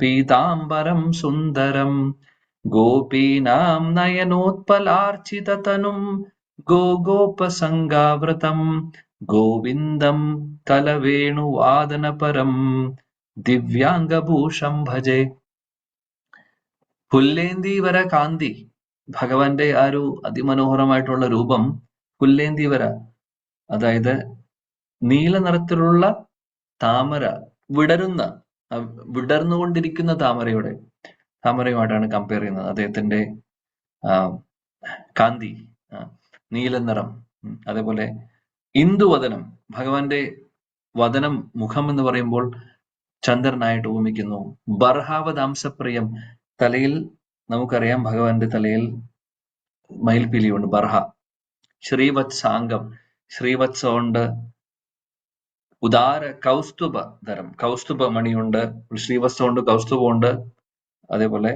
പീതാംബരം സുന്ദരം ഗോപീനാം നയനോത്പലാർച്ചിതതനും ഗോഗോപസംഗാവൃതം ഗോവിന്ദം കലവേണുവാദനപരം ദിവ്യാംഗഭൂഷം ഭജേ. പുല്ലേന്ദീവര കാന്തി, ഭഗവാന്റെ ആ ഒരു അതിമനോഹരമായിട്ടുള്ള രൂപം പുല്ലേന്ദീവര, അതായത് നീല നിറത്തിലുള്ള താമര, വിടർന്നുകൊണ്ടിരിക്കുന്ന താമരയുമായിട്ടാണ് കമ്പയർ ചെയ്യുന്നത്. അദ്ദേഹത്തിന്റെ കാന്തി, നീല നിറം. അതേപോലെ ഇന്ദുവദനം, ഭഗവാന്റെ വദനം, മുഖം എന്ന് പറയുമ്പോൾ ചന്ദ്രനായിട്ട് ഉപമിക്കുന്നു. ബർഹാവദാംസപ്രിയം, തലയിൽ നമുക്കറിയാം ഭഗവാന്റെ തലയിൽ മയിൽപീലിയുണ്ട്, ബർഹ. ശ്രീവത്സാംഗം, ശ്രീവത്സമുണ്ട്. ഉദാര കൗസ്തുഭധരം, കൗസ്തുഭ മണിയുണ്ട്. ശ്രീവത്സമുണ്ട്, കൗസ്തുഭമുണ്ട്, അതേപോലെ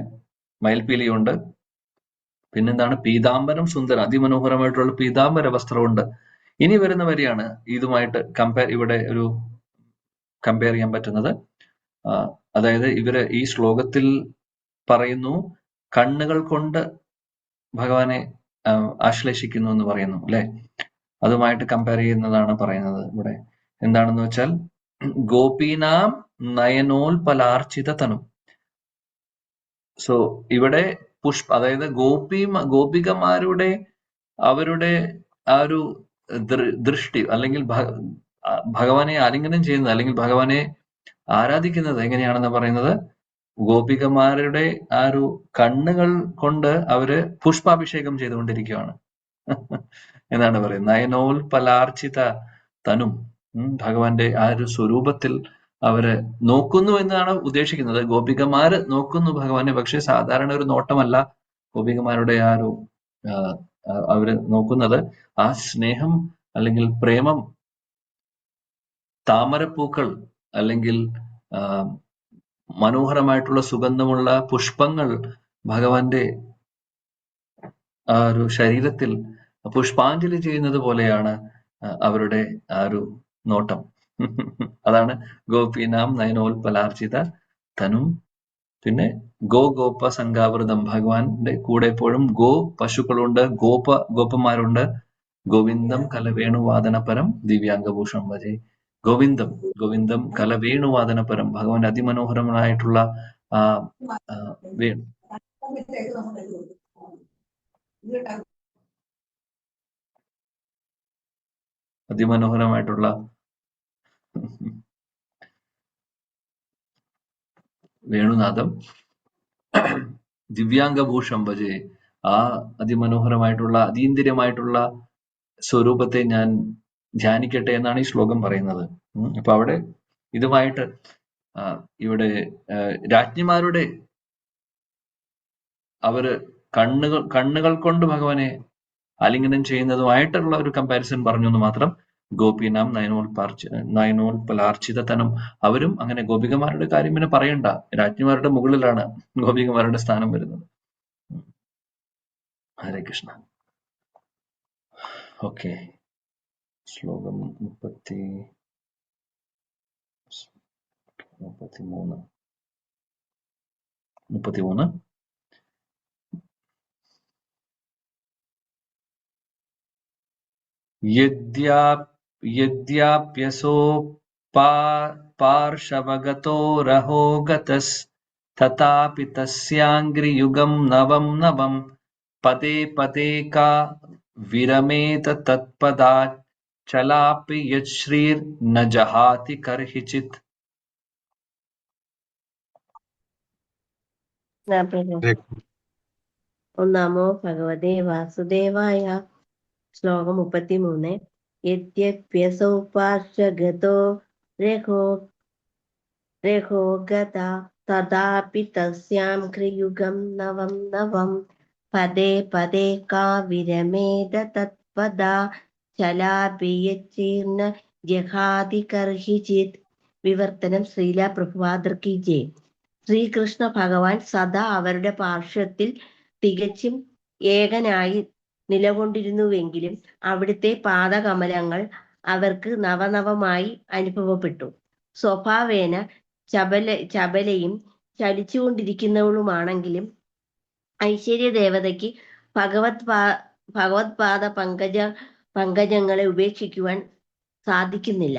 മയിൽപീലിയുണ്ട്. പിന്നെന്താണ്? പീതാംബരം സുന്ദരം, അതിമനോഹരമായിട്ടുള്ള പീതാംബര വസ്ത്രമുണ്ട്. ഇനി വരുന്ന വരിയാണ് ഇതുമായിട്ട് ഇവിടെ ഒരു കമ്പയർ ചെയ്യാൻ പറ്റുന്നത്. അതായത് ഈ ശ്ലോകത്തിൽ പറയുന്നു കണ്ണുകൾ കൊണ്ട് ഭഗവാനെ ആശ്ലേഷിക്കുന്നു എന്ന് പറയുന്നു അല്ലെ. അതുമായിട്ട് കമ്പയർ ചെയ്യുന്നതാണ് പറയുന്നത് ഇവിടെ. എന്താണെന്ന് വെച്ചാൽ ഗോപീനാം നയനോൽപലാർച്ചിതതനും. സോ ഇവിടെ അതായത് ഗോപികമാരുടെ അവരുടെ ആ ഒരു ദൃഷ്ടി, അല്ലെങ്കിൽ ഭഗവാനെ ആലിംഗനം ചെയ്യുന്നത്, അല്ലെങ്കിൽ ഭഗവാനെ ആരാധിക്കുന്നത് എങ്ങനെയാണെന്ന് പറയുന്നത്, ഗോപികമാരുടെ ആ ഒരു കണ്ണുകൾ കൊണ്ട് അവര് പുഷ്പാഭിഷേകം ചെയ്തുകൊണ്ടിരിക്കുകയാണ് എന്നാണ് പറയുന്നത്. നയനോൽപലാർച്ചിത തനും, ഭഗവാന്റെ ആ ഒരു സ്വരൂപത്തിൽ അവര് നോക്കുന്നു എന്നാണ് ഉദ്ദേശിക്കുന്നത്. ഗോപികമാര് നോക്കുന്നു ഭഗവാനെ, പക്ഷെ സാധാരണ ഒരു നോട്ടമല്ല ഗോപികമാരുടെ ആ ഒരു അവര് നോക്കുന്നത്. ആ സ്നേഹം അല്ലെങ്കിൽ പ്രേമം, താമരപ്പൂക്കൾ അല്ലെങ്കിൽ മനോഹരമായിട്ടുള്ള സുഗന്ധമുള്ള പുഷ്പങ്ങൾ ഭഗവാന്റെ ആ ഒരു ശരീരത്തിൽ പുഷ്പാഞ്ജലി ചെയ്യുന്നത് പോലെയാണ് അവരുടെ ആ ഒരു നോട്ടം. അതാണ് ഗോപീനാം നയനോൽപലാർച്ചിത തനും. പിന്നെ ഗോപ സംഗാവൃതം, ഭഗവാന്റെ കൂടെ എപ്പോഴും പശുക്കളുണ്ട്, ഗോപന്മാരുണ്ട്. ഗോവിന്ദം കലവേണുവാദനപരം ദിവ്യാംഗഭൂഷണം ഭജേ. ഗോവിന്ദം കലവേണുവാദനപരം, ഭഗവാന്റെ അതിമനോഹരമായിട്ടുള്ള അതിമനോഹരമായിട്ടുള്ള വേണുനാഥം. ദിവ്യാംഗഭൂഷം ഭജേ, ആ അതിമനോഹരമായിട്ടുള്ള അതീന്ദ്രിയമായിട്ടുള്ള സ്വരൂപത്തെ ഞാൻ ധ്യാനിക്കട്ടെ എന്നാണ് ഈ ശ്ലോകം പറയുന്നത്. അപ്പൊ അവിടെ ഇതുമായിട്ട് ഇവിടെ രാജ്ഞിമാരുടെ അവര് കണ്ണുകൾ കൊണ്ട് ഭഗവാനെ ആലിംഗനം ചെയ്യുന്നതുമായിട്ടുള്ള ഒരു കമ്പാരിസൺ പറഞ്ഞു എന്ന് മാത്രം. ഗോപീനാം നയനോൽപലാർച്ചിതതനം, അവരും അങ്ങനെ. ഗോപികമാരുടെ കാര്യം പിന്നെ പറയണ്ട, രാജ്ഞിമാരുടെ മുകളിലാണ് ഗോപികമാരുടെ സ്ഥാനം വരുന്നത്. ഹരേ കൃഷ്ണ. ഓക്കെ, ശ്ലോകം 33. യദ്യാപ്യസോ പാർശവഗതോ രഹോ ഗതസ് തഥാപി തസ്യാംഗ്രിയുഗം നവം പദേ വിരമേത തത്പദാത് ചലാപി യശ്രീർ ന ജഹാതി കർഹിചിത്. നമോ ഭഗവതേ വാസുദേവായ. ശ്ലോകം 33. യദ്യപ്യസൗ പാർശ്വഗതോ രഘോ ഗത തഥാപി തസ്യാം കൃയുഗം നവം നവം പദേ പദേ കാ വിരമേദ തത്പദാ ചലാഭിയച്ചീർണ ജഹാതി കർഹിചിത്. വിവർത്തനം ശ്രീല പ്രഭുപാദർ കി ജയ്. ശ്രീകൃഷ്ണ ഭഗവാൻ സദാ അവരുടെ പാർശ്വത്തിൽ തികച്ചും ഏകനായി നിലകൊണ്ടിരുന്നുവെങ്കിലും അവിടുത്തെ പാദകമലങ്ങൾ അവർക്ക് നവനവമായി അനുഭവപ്പെട്ടു. സ്വഭാവേന ചപലയും ചലിച്ചുകൊണ്ടിരിക്കുന്നവളുമാണെങ്കിലും ഐശ്വര്യദേവതയ്ക്ക് ഭഗവത്പാദ പങ്കജങ്ങളെ ഉപേക്ഷിക്കുവാൻ സാധിക്കുന്നില്ല.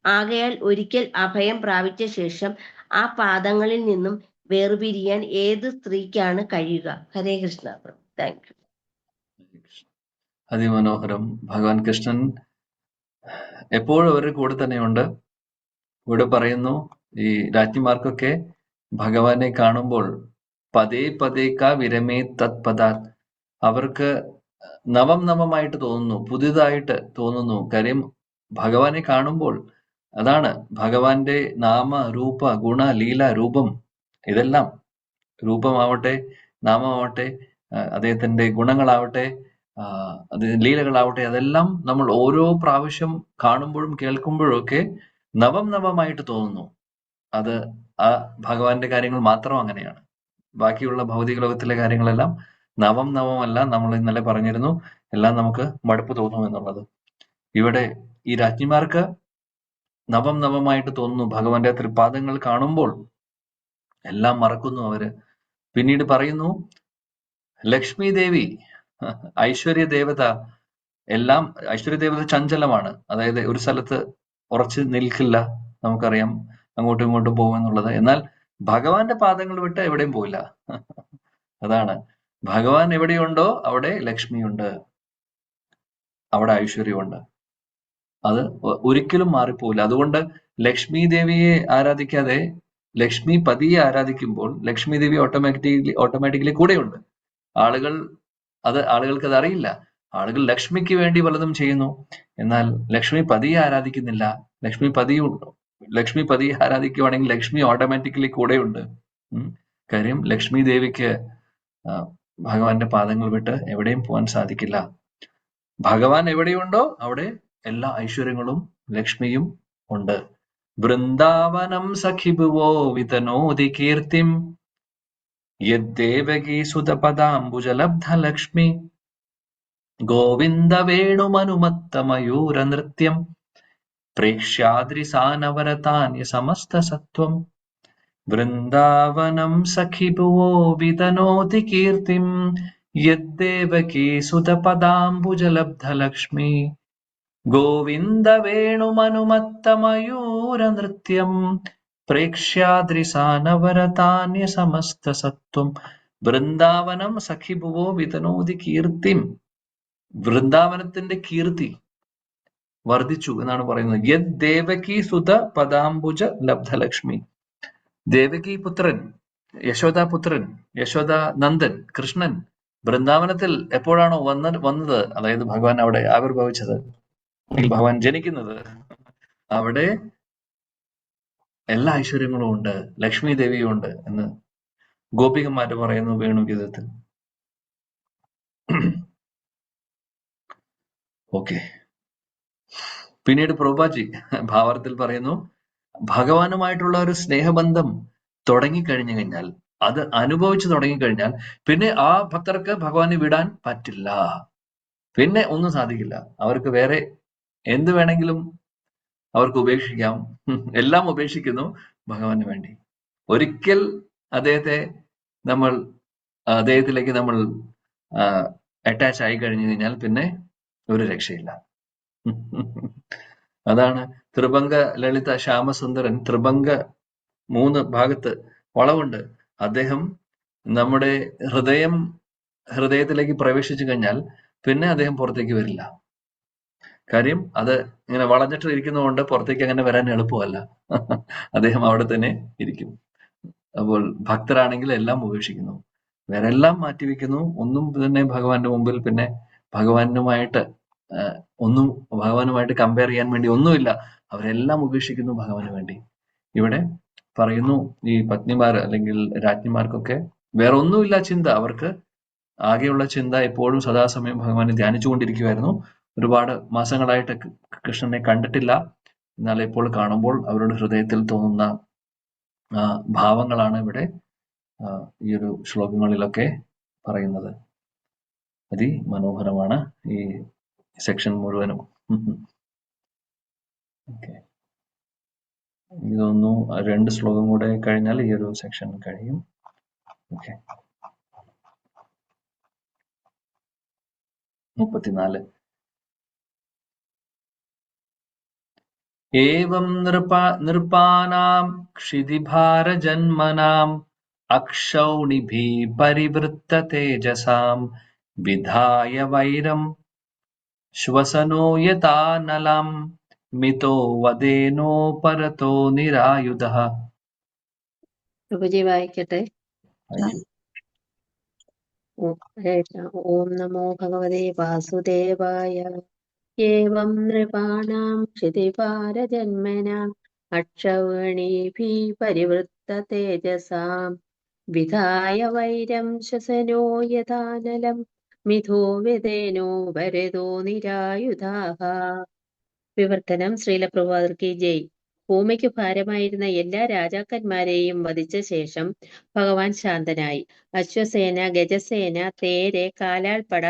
ആകയാൽ ഒരിക്കൽ അഭയം പ്രാപിച്ച ശേഷം ആ പാദങ്ങളിൽ നിന്നും വേർപിരിയാൻ ഏത് സ്ത്രീക്കാണ് കഴിയുക? ഹരേ കൃഷ്ണ. Thank you. അതിമനോഹരം. ഭഗവാൻ കൃഷ്ണൻ എപ്പോഴും അവരുടെ കൂടെ തന്നെയുണ്ട്. ഇവിടെ പറയുന്നു, ഈ രാജ്ഞിമാർക്കൊക്കെ ഭഗവാനെ കാണുമ്പോൾ പതേ പതേക്ക വിരമേ തത്പദാത്, അവർക്ക് നവമായിട്ട് തോന്നുന്നു, പുതിയതായിട്ട് തോന്നുന്നു. കാര്യം ഭഗവാനെ കാണുമ്പോൾ അതാണ് ഭഗവാന്റെ നാമ രൂപ ഗുണ ലീല രൂപം, ഇതെല്ലാം രൂപമാവട്ടെ നാമമാവട്ടെ അദ്ദേഹത്തിന്റെ ഗുണങ്ങളാവട്ടെ അത് ലീലകളാവട്ടെ, അതെല്ലാം നമ്മൾ ഓരോ പ്രാവശ്യം കാണുമ്പോഴും കേൾക്കുമ്പോഴും ഒക്കെ നവമായിട്ട് തോന്നുന്നു. അത് ആ ഭഗവാന്റെ കാര്യങ്ങൾ മാത്രം അങ്ങനെയാണ്. ബാക്കിയുള്ള ഭൗതിക ലോകത്തിലെ കാര്യങ്ങളെല്ലാം നവമല്ല. നമ്മൾ ഇന്നലെ പറഞ്ഞിരുന്നു, എല്ലാം നമുക്ക് മടുപ്പ് തോന്നും എന്നുള്ളത്. ഇവിടെ ഈ രാജ്ഞിമാർക്ക് നവമായിട്ട് തോന്നുന്നു. ഭഗവാന്റെ തൃപ്പാദങ്ങൾ കാണുമ്പോൾ എല്ലാം മറക്കുന്നു അവര്. പിന്നീട് പറയുന്നു, ലക്ഷ്മി ദേവി ഐശ്വര്യ ദേവത ചഞ്ചലമാണ്. അതായത് ഒരു സ്ഥലത്ത് ഉറച്ചു നിൽക്കില്ല. നമുക്കറിയാം അങ്ങോട്ടും ഇങ്ങോട്ടും പോകുമെന്നുള്ളത്. എന്നാൽ ഭഗവാന്റെ പാദങ്ങൾ വിട്ട് എവിടെയും പോയില്ല. അതാണ്, ഭഗവാൻ എവിടെയുണ്ടോ അവിടെ ലക്ഷ്മിയുണ്ട്, അവിടെ ഐശ്വര്യമുണ്ട്. അത് ഒരിക്കലും മാറിപ്പോവില്ല. അതുകൊണ്ട് ലക്ഷ്മി ദേവിയെ ആരാധിക്കാതെ ലക്ഷ്മി പതിയെ ആരാധിക്കുമ്പോൾ ലക്ഷ്മി ദേവി ഓട്ടോമാറ്റിക്കലി കൂടെയുണ്ട്. ആളുകൾക്ക് അത് അറിയില്ല. ആളുകൾ ലക്ഷ്മിക്ക് വേണ്ടി പലതും ചെയ്യുന്നു, എന്നാൽ ലക്ഷ്മി പതിയെ ആരാധിക്കുന്നില്ല. ലക്ഷ്മി പതിയെ ആരാധിക്കുവാണെങ്കിൽ ലക്ഷ്മി ഓട്ടോമാറ്റിക്കലി കൂടെയുണ്ട്. കാര്യം ലക്ഷ്മി ദേവിക്ക് ഭഗവാന്റെ പാദങ്ങൾ വിട്ട് എവിടെയും പോകാൻ സാധിക്കില്ല. ഭഗവാൻ എവിടെയുണ്ടോ അവിടെ എല്ലാ ഐശ്വര്യങ്ങളും ലക്ഷ്മിയും ഉണ്ട്. വൃന്ദാവനം സഖിഭുവോ വിതനോതി കീർത്തിം യദ്ദേവകീ സുതപദാംബുജലബ്ധലക്ഷ്മി ഗോവിന്ദ വേണുമനുമത്ത മയൂര നൃത്യം പ്രേക്ഷ്യാദ്രിസാനവരതാന്യ സമസ്ത സത്വം. വൃന്ദാവനം സഖിഭുവോ വിതനോതി കീർത്തിം യദ്ദേവകീ സുതപദാംബുജലബ്ധലക്ഷ്മി ഗോവിന്ദ വേണുമനുമത്ത മയൂര നൃത്യം പ്രേക്ഷ്യാദ്രിസാനവരതാന്യ സമസ്ത സത്വം. വൃന്ദാവനം സഖിഭുവോ വിതനോതി കീർത്തിം. വൃന്ദാവനത്തിന്റെ കീർത്തി വർദ്ധിച്ചു എന്നാണ് പറയുന്നത്. യത് ദേവകി സുത പദാംബുജ ലബ്ധലക്ഷ്മി. ദേവകി പുത്രൻ, യശോദാപുത്രൻ, യശോദാനന്ദൻ കൃഷ്ണൻ വൃന്ദാവനത്തിൽ എപ്പോഴാണോ വന്നത്, അതായത് ഭഗവാൻ അവിടെ ആവിർഭവിച്ചത്, ഭഗവാൻ ജനിക്കുന്നത്, അവിടെ എല്ലാ ഐശ്വര്യങ്ങളും ഉണ്ട്, ലക്ഷ്മി ദേവിയും ഉണ്ട് എന്ന് ഗോപികന്മാര് പറയുന്നു വേണുഗീതത്തിൽ. ഓക്കെ, പിന്നീട് പ്രഭുപാദി ഭാവാർത്ഥത്തിൽ പറയുന്നു, ഭഗവാനുമായിട്ടുള്ള ഒരു സ്നേഹബന്ധം തുടങ്ങിക്കഴിഞ്ഞു കഴിഞ്ഞാൽ, അത് അനുഭവിച്ചു തുടങ്ങിക്കഴിഞ്ഞാൽ പിന്നെ ആ ഭക്തർക്ക് ഭഗവാനെ വിടാൻ പറ്റില്ല. പിന്നെ ഒന്നും സാധിക്കില്ല. അവർക്ക് വേറെ എന്ത് വേണമെങ്കിലും അവർക്ക് ഉപേക്ഷിക്കാം. എല്ലാം ഉപേക്ഷിക്കുന്നു ഭഗവാന് വേണ്ടി. ഒരിക്കൽ അദ്ദേഹത്തിലേക്ക് നമ്മൾ അറ്റാച്ച് ആയി കഴിഞ്ഞു കഴിഞ്ഞാൽ പിന്നെ ഒരു രക്ഷയില്ല. അതാണ് ത്രിഭംഗ ലളിത ശ്യാമസുന്ദരൻ. ത്രിഭംഗ 3 ഭാഗത്ത് വളവുണ്ട്. അദ്ദേഹം നമ്മുടെ ഹൃദയത്തിലേക്ക് പ്രവേശിച്ചു കഴിഞ്ഞാൽ പിന്നെ അദ്ദേഹം പുറത്തേക്ക് വരില്ല. കാര്യം അത് ഇങ്ങനെ വളഞ്ഞിട്ട് ഇരിക്കുന്നതുകൊണ്ട് പുറത്തേക്ക് അങ്ങനെ വരാൻ എളുപ്പമല്ല. അദ്ദേഹം അവിടെ തന്നെ ഇരിക്കും. അപ്പോൾ ഭക്തരാണെങ്കിൽ എല്ലാം ഉപേക്ഷിക്കുന്നു, വേറെ എല്ലാം മാറ്റിവെക്കുന്നു. ഒന്നും തന്നെ ഭഗവാന്റെ മുമ്പിൽ പിന്നെ ഭഗവാനുമായിട്ട് ഭഗവാനുമായിട്ട് കമ്പയർ ചെയ്യാൻ വേണ്ടി ഒന്നുമില്ല. അവരെല്ലാം ഉപേക്ഷിക്കുന്നു ഭഗവാന് വേണ്ടി. ഇവിടെ പറയുന്നു ഈ പത്നിമാർ അല്ലെങ്കിൽ രാജ്ഞിമാർക്കൊക്കെ വേറെ ഒന്നുമില്ല ചിന്ത. അവർക്ക് ആകെയുള്ള ചിന്ത എപ്പോഴും സദാസമയം ഭഗവാനെ ധ്യാനിച്ചുകൊണ്ടിരിക്കുമായിരുന്നു. ഒരുപാട് മാസങ്ങളായിട്ട് കൃഷ്ണനെ കണ്ടിട്ടില്ല. എന്നാൽ ഇപ്പോൾ കാണുമ്പോൾ അവരുടെ ഹൃദയത്തിൽ തോന്നുന്ന ഭാവങ്ങളാണ് ഇവിടെ ഈ ഒരു ശ്ലോകങ്ങളിലൊക്കെ പറയുന്നത്. അതിമനോഹരമാണ് ഈ സെക്ഷൻ മുഴുവനും. ഓക്കെ, എനിക്ക് തോന്നുന്നു 2 ശ്ലോകം കൂടെ കഴിഞ്ഞാൽ ഈ ഒരു സെക്ഷൻ കഴിയും. ഓക്കെ, 34. एवं नृपाणां क्षितिभारजन्मनाम् अक्षौणिभिः परिवृत्ततेजसां विधाय वैरं श्वसनो यथानलं मितो वदेनो परतो निरायुधः. പ്രഭുജി വായിക്കട്ടെ. ഓം നമോ ഭഗവതേ വാസുദേവായ. ഏവം നൃപാണാം ക്ഷിതിഭാരജന്മനാം അക്ഷൗണീഭിः പരിവൃത്ത തേജസാം വിധായ വൈരം ശ്വസനോ യഥാനലം മിഥോ വ്യതേനോ വരദോ നിരായുധാഃ. വിവർത്തനം. ശ്രീല പ്രഭുപാദർ കി ജയ്. ഭൂമിക്ക് ഭാരമായിരുന്ന എല്ലാ രാജാക്കന്മാരെയും വധിച്ച ശേഷം ഭഗവാൻ ശാന്തനായി. അശ്വസേന, ഗജസേന, തേര്, കാലാൾപ്പട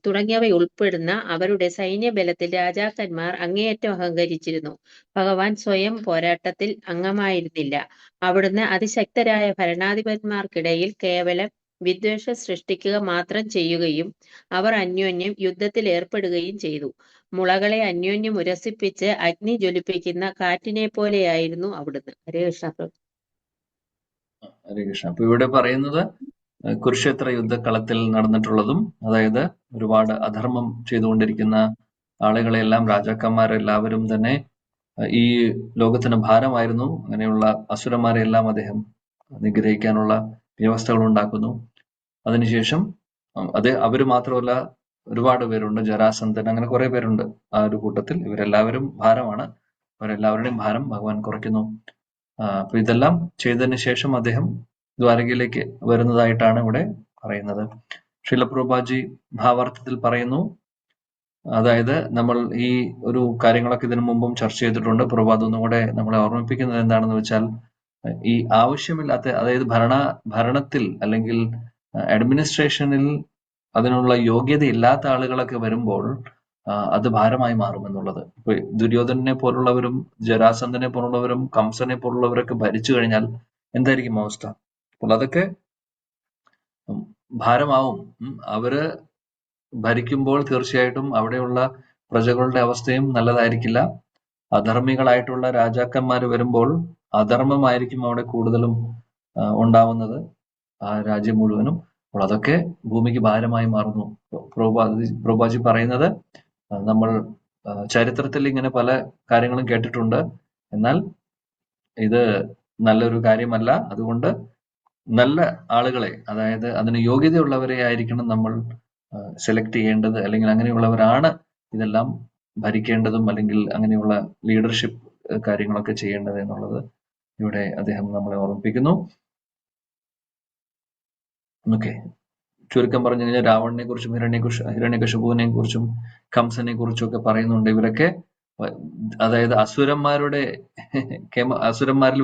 തുടങ്ങിയവ ഉൾപ്പെടുന്ന അവരുടെ സൈന്യബലത്തിൽ രാജാക്കന്മാർ അങ്ങേയറ്റം അഹങ്കരിച്ചിരുന്നു. ഭഗവാൻ സ്വയം പോരാട്ടത്തിൽ അംഗമായിരുന്നില്ല. അവിടുന്ന് അതിശക്തരായ ഭരണാധിപന്മാർക്കിടയിൽ കേവലം വിദ്വേഷം സൃഷ്ടിക്കുക മാത്രം ചെയ്യുകയും അവർ അന്യോന്യം യുദ്ധത്തിൽ ഏർപ്പെടുകയും ചെയ്തു. മുളകളെ അന്യോന്യം ഉരസിപ്പിച്ച് അഗ്നി ജ്വലിപ്പിക്കുന്ന കാറ്റിനെ പോലെയായിരുന്നു അവിടുന്ന്. ഹരേ കൃഷ്ണ. ഹരേ കൃഷ്ണ. അപ്പൊ ഇവിടെ പറയുന്നത് കുരുക്ഷേത്ര യുദ്ധക്കളത്തിൽ നടന്നിട്ടുള്ളതും, അതായത് ഒരുപാട് അധർമ്മം ചെയ്തുകൊണ്ടിരിക്കുന്ന ആളുകളെല്ലാം, രാജാക്കന്മാരെല്ലാവരും തന്നെ ഈ ലോകത്തിന് ഭാരമായിരുന്നു. അങ്ങനെയുള്ള അസുരന്മാരെല്ലാം അദ്ദേഹം നിഗ്രഹിക്കാനുള്ള വ്യവസ്ഥകൾ ഉണ്ടാക്കുന്നു. അതിനുശേഷം അവര് മാത്രമല്ല, ഒരുപാട് പേരുണ്ട്, ജരാസന്ധൻ, അങ്ങനെ കുറെ പേരുണ്ട് ആ ഒരു കൂട്ടത്തിൽ. ഇവരെല്ലാവരും ഭാരമാണ്. അവരെല്ലാവരുടെയും ഭാരം ഭഗവാൻ കുറയ്ക്കുന്നു. അപ്പൊ ഇതെല്ലാം ചെയ്തതിന് ശേഷം അദ്ദേഹം ദ്വാരകയിലേക്ക് വരുന്നതായിട്ടാണ് ഇവിടെ പറയുന്നത്. ശ്രീല പ്രഭുപാദ് ഭാവാർത്ഥത്തിൽ പറയുന്നു, അതായത് നമ്മൾ ഈ ഒരു കാര്യങ്ങളൊക്കെ ഇതിനു മുമ്പും ചർച്ച ചെയ്തിട്ടുണ്ട്. പ്രഭുപാദ് ഒന്നും കൂടെ നമ്മളെ ഓർമ്മിപ്പിക്കുന്നത് എന്താണെന്ന് വെച്ചാൽ, ഈ ആവശ്യമില്ലാത്ത, അതായത് ഭരണത്തിൽ അല്ലെങ്കിൽ അഡ്മിനിസ്ട്രേഷനിൽ അതിനുള്ള യോഗ്യതയില്ലാത്ത ആളുകളൊക്കെ വരുമ്പോൾ അത് ഭാരമായി മാറുമെന്നുള്ളത്. ഇപ്പൊ ദുര്യോധനെ പോലുള്ളവരും ജരാസന്ധനെ പോലുള്ളവരും കംസനെ പോലുള്ളവരൊക്കെ ഭരിച്ചു കഴിഞ്ഞാൽ എന്തായിരിക്കും അവസ്ഥ? അപ്പോൾ അതൊക്കെ ഭാരമാവും. അവര് ഭരിക്കുമ്പോൾ തീർച്ചയായിട്ടും അവിടെയുള്ള പ്രജകളുടെ അവസ്ഥയും നല്ലതായിരിക്കില്ല. അധർമ്മികളായിട്ടുള്ള രാജാക്കന്മാർ വരുമ്പോൾ അധർമ്മമായിരിക്കും അവിടെ കൂടുതലും ഉണ്ടാവുന്നത്, ആ രാജ്യം മുഴുവനും. അപ്പോൾ അതൊക്കെ ഭൂമിക്ക് ഭാരമായി മാറുന്നു. പ്രഭുപാദ് പറയുന്നത്, നമ്മൾ ചരിത്രത്തിൽ ഇങ്ങനെ പല കാര്യങ്ങളും കേട്ടിട്ടുണ്ട്, എന്നാൽ ഇത് നല്ലൊരു കാര്യമല്ല. അതുകൊണ്ട് നല്ല ആളുകളെ, അതായത് അതിന് യോഗ്യതയുള്ളവരെ ആയിരിക്കണം നമ്മൾ സെലക്ട് ചെയ്യേണ്ടത്, അല്ലെങ്കിൽ അങ്ങനെയുള്ളവരാണ് ഇതെല്ലാം ഭരിക്കേണ്ടതും അല്ലെങ്കിൽ അങ്ങനെയുള്ള ലീഡർഷിപ്പ് കാര്യങ്ങളൊക്കെ ചെയ്യേണ്ടത് എന്നുള്ളത് ഇവിടെ അദ്ദേഹം നമ്മളെ ഓർമ്മിപ്പിക്കുന്നു. ഓക്കെ, ചുരുക്കം പറഞ്ഞു കഴിഞ്ഞാൽ രാവണനെ കുറിച്ചും ഹിരണ്യകശിപുവിനെ കുറിച്ചും കംസനെ കുറിച്ചും ഒക്കെ പറയുന്നുണ്ട്. ഇവരൊക്കെ അതായത് അസുരന്മാരിൽ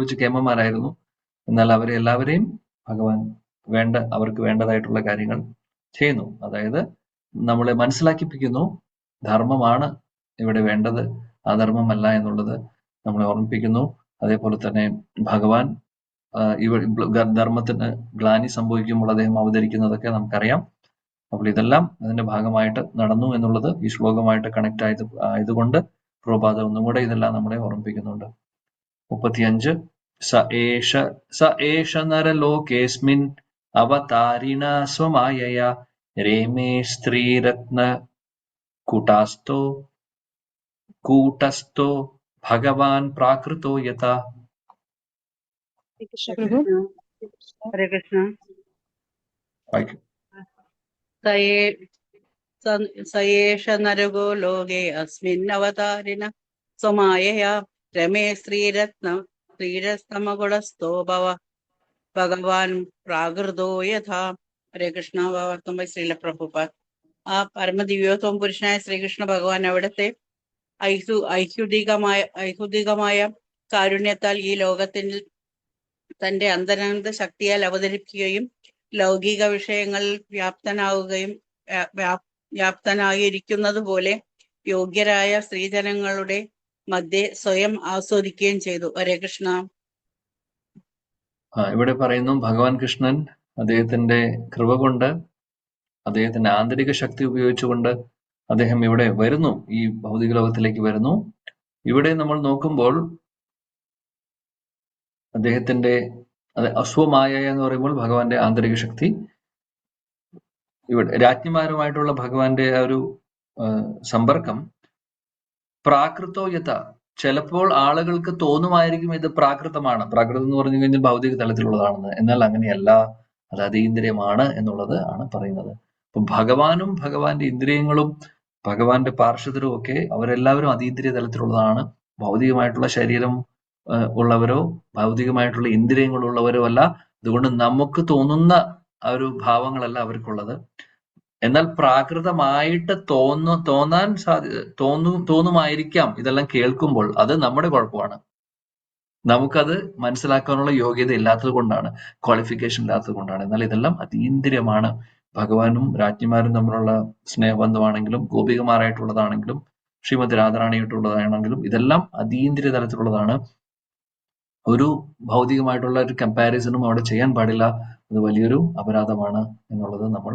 വെച്ച് കേമന്മാരായിരുന്നു. എന്നാൽ അവരെ എല്ലാവരെയും ഭഗവാൻ അവർക്ക് വേണ്ടതായിട്ടുള്ള കാര്യങ്ങൾ ചെയ്യുന്നു. അതായത് നമ്മളെ മനസ്സിലാക്കിപ്പിക്കുന്നു, ധർമ്മമാണ് ഇവിടെ വേണ്ടത്, അധർമ്മമല്ല എന്നുള്ളത് നമ്മളെ ഓർമ്മിപ്പിക്കുന്നു. അതേപോലെ തന്നെ ഭഗവാൻ ധർമ്മത്തിന് ഗ്ലാനി സംഭവിക്കുമ്പോൾ അദ്ദേഹം അവതരിക്കുന്നതൊക്കെ നമുക്കറിയാം. അപ്പോൾ ഇതെല്ലാം അതിന്റെ ഭാഗമായിട്ട് നടന്നു എന്നുള്ളത് ഈ ശ്ലോകമായിട്ട് കണക്ട് ആയതുകൊണ്ട് പ്രഭുപാദ് ഒന്നും കൂടെ ഇതെല്ലാം നമ്മളെ ഓർമ്മിപ്പിക്കുന്നുണ്ട്. 35. സ ഏഷ നരലോകേസ്മിൻ അവതാരിണ സ്വമായയാ രേമേ സ്ത്രീരത്ന കൂട്ടസ്ഥോ ഭഗവാൻ പ്രാകൃതോ യഥാ. പ്രഭു. ഹരേ കൃഷ്ണ. വായിക്കും. സയേഷ നരകോ ലോകേ അസ്മിന്നവതാരിണ സ്വമായയാ രമേ ശ്രീരസ്തമകുളസ്ഥോ ഭഗവാൻ പ്രാകൃതോ യഥാ. ഹരേ കൃഷ്ണ. ഭാവാർത്ഥം ബൈ ശ്രീല പ്രഭുപാദ്. ആ പരമദിവ്യോത്തമ പുരുഷനായ ശ്രീകൃഷ്ണ ഭഗവാൻ അവിടുത്തെ ഐഹുദികമായ കാരുണ്യത്താൽ ഈ ലോകത്തിൽ തന്റെ അന്തരാനന്ദ ശക്തിയാൽ അവതരിപ്പിക്കുകയും ലൗകിക വിഷയങ്ങളിൽ വ്യാപ്തനായിരിക്കുന്നത് പോലെ യോഗ്യരായ സ്ത്രീജനങ്ങളുടെ മധ്യേ സ്വയം ആസ്വദിക്കുകയും ചെയ്തു. ഹരേ കൃഷ്ണ. ഇവിടെ പറയുന്നു ഭഗവാൻ കൃഷ്ണൻ അദ്ദേഹത്തിന്റെ കൃപ കൊണ്ട്, അദ്ദേഹത്തിന്റെ ആന്തരിക ശക്തി ഉപയോഗിച്ചുകൊണ്ട് അദ്ദേഹം ഇവിടെ വരുന്നു, ഈ ഭൗതിക ലോകത്തിലേക്ക് വരുന്നു. ഇവിടെ നമ്മൾ നോക്കുമ്പോൾ അദ്ദേഹത്തിന്റെ അസ്വമായ എന്ന് പറയുമ്പോൾ ഭഗവാന്റെ ആന്തരിക ശക്തി, ഇവിടെ രാജ്ഞിമാരുമായിട്ടുള്ള ഭഗവാന്റെ ആ ഒരു സമ്പർക്കം. പ്രാകൃതോയത, ചിലപ്പോൾ ആളുകൾക്ക് തോന്നുമായിരിക്കും ഇത് പ്രാകൃതമാണ്, പ്രാകൃതം എന്ന് പറഞ്ഞു കഴിഞ്ഞാൽ ഭൗതിക തലത്തിലുള്ളതാണെന്ന്. എന്നാൽ അങ്ങനെയല്ല, അത് അതീന്ദ്രിയമാണ് എന്നുള്ളത് ആണ് പറയുന്നത്. അപ്പൊ ഭഗവാനും ഭഗവാന്റെ ഇന്ദ്രിയങ്ങളും ഭഗവാന്റെ പാർഷദരും ഒക്കെ അവരെല്ലാവരും അതീന്ദ്രിയ തലത്തിലുള്ളതാണ്. ഭൗതികമായിട്ടുള്ള ശരീരം ഉള്ളവരോ ഭൗതികമായിട്ടുള്ള ഇന്ദ്രിയങ്ങളുള്ളവരോ അല്ല. അതുകൊണ്ട് നമുക്ക് തോന്നുന്ന ആ ഒരു ഭാവങ്ങളല്ല അവർക്കുള്ളത്. എന്നാൽ പ്രാകൃതമായിട്ട് തോന്നുമായിരിക്കാം ഇതെല്ലാം കേൾക്കുമ്പോൾ. അത് നമ്മുടെ കുഴപ്പമാണ്. നമുക്കത് മനസ്സിലാക്കാനുള്ള യോഗ്യത ഇല്ലാത്തത് കൊണ്ടാണ്, ക്വാളിഫിക്കേഷൻ ഇല്ലാത്തത് കൊണ്ടാണ്. എന്നാൽ ഇതെല്ലാം അതീന്ദ്രിയമാണ്. ഭഗവാനും രാജ്ഞിമാരും തമ്മിലുള്ള സ്നേഹബന്ധമാണെങ്കിലും ഗോപികമാരായിട്ടുള്ളതാണെങ്കിലും ശ്രീമതി രാധാറാണിയായിട്ടുള്ളതാണെങ്കിലും ഇതെല്ലാം അതീന്ദ്രിയ തലത്തിലുള്ളതാണ്. ഒരു ഭൗതികമായിട്ടുള്ള ഒരു കമ്പാരിസണും അവിടെ ചെയ്യാൻ പാടില്ല. അത് വലിയൊരു അപരാധമാണ് എന്നുള്ളത് നമ്മൾ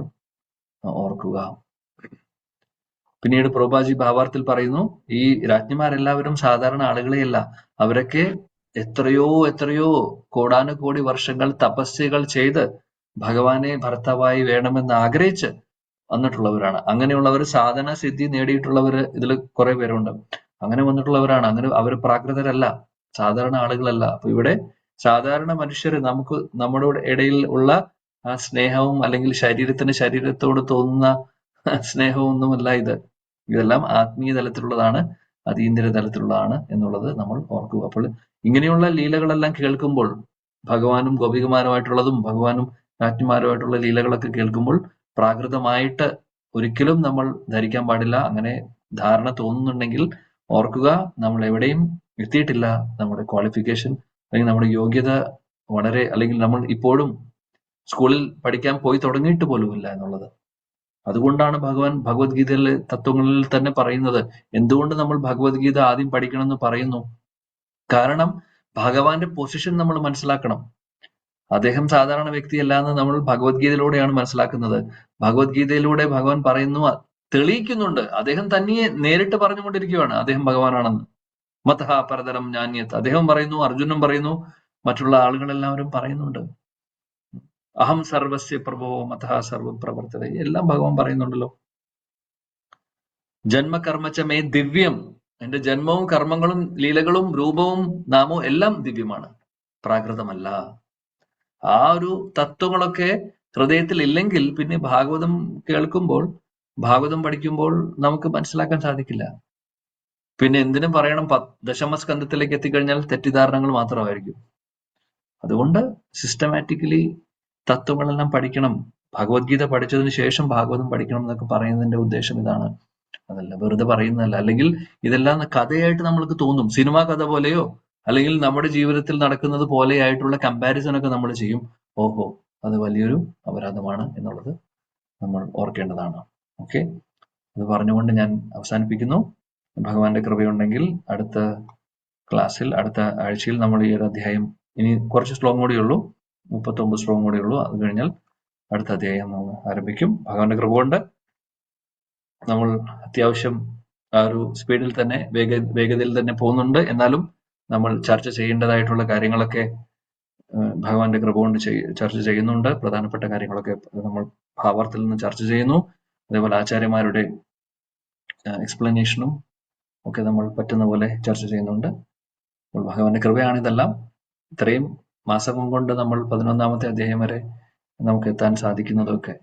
ഓർക്കുക. പിന്നീട് പ്രഭുപാദി ഭാവാർത്ഥത്തിൽ പറയുന്നു, ഈ രാജ്ഞിമാരെല്ലാവരും സാധാരണ ആളുകളെയല്ല. അവരൊക്കെ എത്രയോ കോടാനുകോടി വർഷങ്ങൾ തപസ്യകൾ ചെയ്ത് ഭഗവാനെ ഭർത്താവായി വേണമെന്ന് ആഗ്രഹിച്ച് വന്നിട്ടുള്ളവരാണ്. അങ്ങനെയുള്ളവർ സാധന സിദ്ധി നേടിയിട്ടുള്ളവർ ഇതിൽ കുറെ പേരുണ്ട്. അങ്ങനെ വന്നിട്ടുള്ളവരാണ്. അങ്ങനെ അവർ പ്രാകൃതരല്ല, സാധാരണ ആളുകളല്ല. അപ്പൊ ഇവിടെ സാധാരണ മനുഷ്യര് നമ്മുടെ ഇടയിൽ ഉള്ള ആ സ്നേഹവും അല്ലെങ്കിൽ ശരീരത്തോട് തോന്നുന്ന സ്നേഹമൊന്നുമല്ല ഇത്. ഇതെല്ലാം ആത്മീയ തലത്തിലുള്ളതാണ്, അതീന്ദ്രിയ തലത്തിലുള്ളതാണ് എന്നുള്ളത് നമ്മൾ ഓർക്കുക. അപ്പോൾ ഇങ്ങനെയുള്ള ലീലകളെല്ലാം കേൾക്കുമ്പോൾ, ഭഗവാനും ഗോപികമാരുമായിട്ടുള്ളതും ഭഗവാനും രാജ്ഞിമാരുമായിട്ടുള്ള ലീലകളൊക്കെ കേൾക്കുമ്പോൾ പ്രാകൃതമായിട്ട് ഒരിക്കലും നമ്മൾ ധരിക്കാൻ പാടില്ല. അങ്ങനെ ധാരണ തോന്നുന്നുണ്ടെങ്കിൽ ഓർക്കുക, നമ്മൾ എവിടെയും എത്തിയിട്ടില്ല. നമ്മുടെ ക്വാളിഫിക്കേഷൻ അല്ലെങ്കിൽ നമ്മുടെ യോഗ്യത വളരെ, അല്ലെങ്കിൽ നമ്മൾ ഇപ്പോഴും സ്കൂളിൽ പഠിക്കാൻ പോയി തുടങ്ങിയിട്ട് പോലുമില്ല എന്നുള്ളത്. അതുകൊണ്ടാണ് ഭഗവാൻ ഭഗവത്ഗീതയിലെ തത്വങ്ങളിൽ തന്നെ പറയുന്നത്, എന്തുകൊണ്ട് നമ്മൾ ഭഗവത്ഗീത ആദ്യം പഠിക്കണം എന്ന് പറയുന്നു. കാരണം ഭഗവാന്റെ പൊസിഷൻ നമ്മൾ മനസ്സിലാക്കണം. അദ്ദേഹം സാധാരണ വ്യക്തിയല്ല എന്ന് നമ്മൾ ഭഗവത്ഗീതയിലൂടെയാണ് മനസ്സിലാക്കുന്നത്. ഭഗവത്ഗീതയിലൂടെ ഭഗവാൻ പറയുന്നു, തെളിയിക്കുന്നുണ്ട്. അദ്ദേഹം തന്നെയെ നേരിട്ട് പറഞ്ഞുകൊണ്ടിരിക്കുകയാണ് അദ്ദേഹം ഭഗവാനാണെന്ന്. മതഃ പരതരം നാന്യത അദ്ദേഹം പറയുന്നു, അർജുനൻ പറയുന്നു, മറ്റുള്ള ആളുകളെല്ലാവരും പറയുന്നുണ്ട്. അഹം സർവസ്യ പ്രഭോ മതഃ സർവം പ്രവർത്തത, എല്ലാം ഭഗവാൻ പറയുന്നുണ്ടല്ലോ. ജന്മകർമ്മചമേ ദിവ്യം, എന്റെ ജന്മവും കർമ്മങ്ങളും ലീലകളും രൂപവും നാമവും എല്ലാം ദിവ്യമാണ്, പ്രാകൃതമല്ല. ആ ഒരു തത്വങ്ങളൊക്കെ ഹൃദയത്തിൽ ഇല്ലെങ്കിൽ പിന്നെ ഭാഗവതം കേൾക്കുമ്പോൾ, ഭാഗവതം പഠിക്കുമ്പോൾ നമുക്ക് മനസ്സിലാക്കാൻ സാധിക്കില്ല. പിന്നെ എന്തിനും പറയണം, ദശമസ്കന്ധത്തിലേക്ക് എത്തിക്കഴിഞ്ഞാൽ തെറ്റിദ്ധാരണകൾ മാത്രമായിരിക്കും. അതുകൊണ്ട് സിസ്റ്റമാറ്റിക്കലി തത്വങ്ങളെല്ലാം പഠിക്കണം. ഭഗവത്ഗീത പഠിച്ചതിന് ശേഷം ഭാഗവതം പഠിക്കണം എന്നൊക്കെ പറയുന്നതിന്റെ ഉദ്ദേശം ഇതാണ്. അതല്ല, വെറുതെ പറയുന്നതല്ല. അല്ലെങ്കിൽ ഇതെല്ലാം കഥയായിട്ട് നമ്മൾക്ക് തോന്നും, സിനിമാ കഥ പോലെയോ അല്ലെങ്കിൽ നമ്മുടെ ജീവിതത്തിൽ നടക്കുന്നത് പോലെയായിട്ടുള്ള കമ്പാരിസൺ ഒക്കെ നമ്മൾ ചെയ്യും. ഓഹോ, അത് വലിയൊരു അപരാധമാണ് എന്നുള്ളത് നമ്മൾ ഓർക്കേണ്ടതാണ്. ഓക്കെ, അത് പറഞ്ഞുകൊണ്ട് ഞാൻ അവസാനിപ്പിക്കുന്നു. ഭഗവാന്റെ കൃപയുണ്ടെങ്കിൽ അടുത്ത ക്ലാസ്സിൽ, അടുത്ത ആഴ്ചയിൽ നമ്മൾ ഈ ഒരു അധ്യായം, ഇനി കുറച്ച് ശ്ലോകം കൂടിയേ ഉള്ളൂ, 39 ശ്ലോകം കൂടിയേ ഉള്ളൂ. അത് കഴിഞ്ഞാൽ അടുത്ത അധ്യായം നമ്മൾ ആരംഭിക്കും. ഭഗവാന്റെ കൃപ കൊണ്ട് നമ്മൾ അത്യാവശ്യം ആ ഒരു സ്പീഡിൽ തന്നെ, വേഗതയിൽ തന്നെ പോകുന്നുണ്ട്. എന്നാലും നമ്മൾ ചർച്ച ചെയ്യേണ്ടതായിട്ടുള്ള കാര്യങ്ങളൊക്കെ ഭഗവാന്റെ കൃപ കൊണ്ട് ചർച്ച ചെയ്യുന്നുണ്ട്. പ്രധാനപ്പെട്ട കാര്യങ്ങളൊക്കെ നമ്മൾ ഭാവാർത്ഥത്തിൽ നിന്ന് ചർച്ച ചെയ്യുന്നു. അതേപോലെ ആചാര്യന്മാരുടെ എക്സ്പ്ലനേഷനും ഒക്കെ നമ്മൾ പറ്റുന്ന പോലെ ചർച്ച ചെയ്യുന്നുണ്ട്. ഭഗവാന്റെ കൃപയാണ് ഇതെല്ലാം. ഇത്രയും മാസം കൊണ്ട് നമ്മൾ 11ാമത്തെ അധ്യായം വരെ നമുക്ക് എത്താൻ സാധിക്കുന്നതൊക്കെ.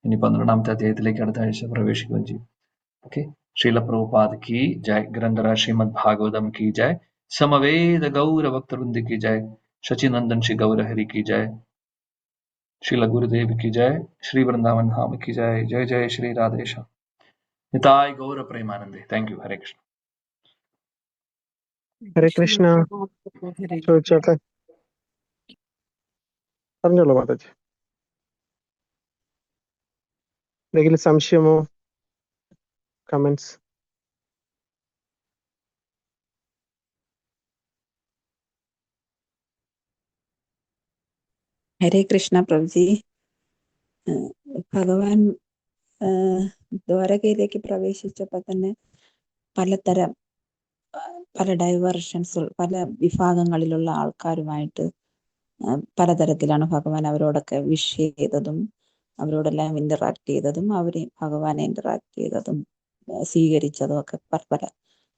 ഇനി 12ാമത്തെ അധ്യായത്തിലേക്ക് അടുത്ത ആഴ്ച പ്രവേശിക്കുകയും ചെയ്യും. ഓക്കെ. ശ്രീല പ്രഭുപാദ് കി ജയ്. ഗ്രന്ഥരാ ശ്രീമദ് ഭാഗവതം കി ജയ്. സമവേദ ഗൗര ഭക്തവൃന്ദ की जय. शचिनंदन श्री गौर हरि की जय. श्रील गुरुदेव की जय. श्री वृंदावन धाम की जय. जय जय श्री राधेश्याम. निताय गौर प्रेमानंदे. Thank you. हरे कृष्ण. ഹരേ കൃഷ്ണ. ചോദിച്ചോട്ടെ, പറഞ്ഞോളൂ മാതാജി. എന്തെങ്കിലും സംശയമോ കമന്റ്സ്? ഹരേ കൃഷ്ണ പ്രഭുജി. ഭഗവാൻ ദ്വാരകയിലേക്ക് പ്രവേശിച്ചപ്പോൾ തന്നെ പലതരം പല ഡൈവേർഷൻസ്, പല വിഭാഗങ്ങളിലുള്ള ആൾക്കാരുമായിട്ട് പലതരത്തിലാണ് ഭഗവാൻ അവരോടൊക്കെ വിഷ് ചെയ്തതും അവരോടെല്ലാം ഇന്ററാക്ട് ചെയ്തതും ഭഗവാനെ ഇന്ററാക്ട് ചെയ്തതും സ്വീകരിച്ചതും ഒക്കെ പല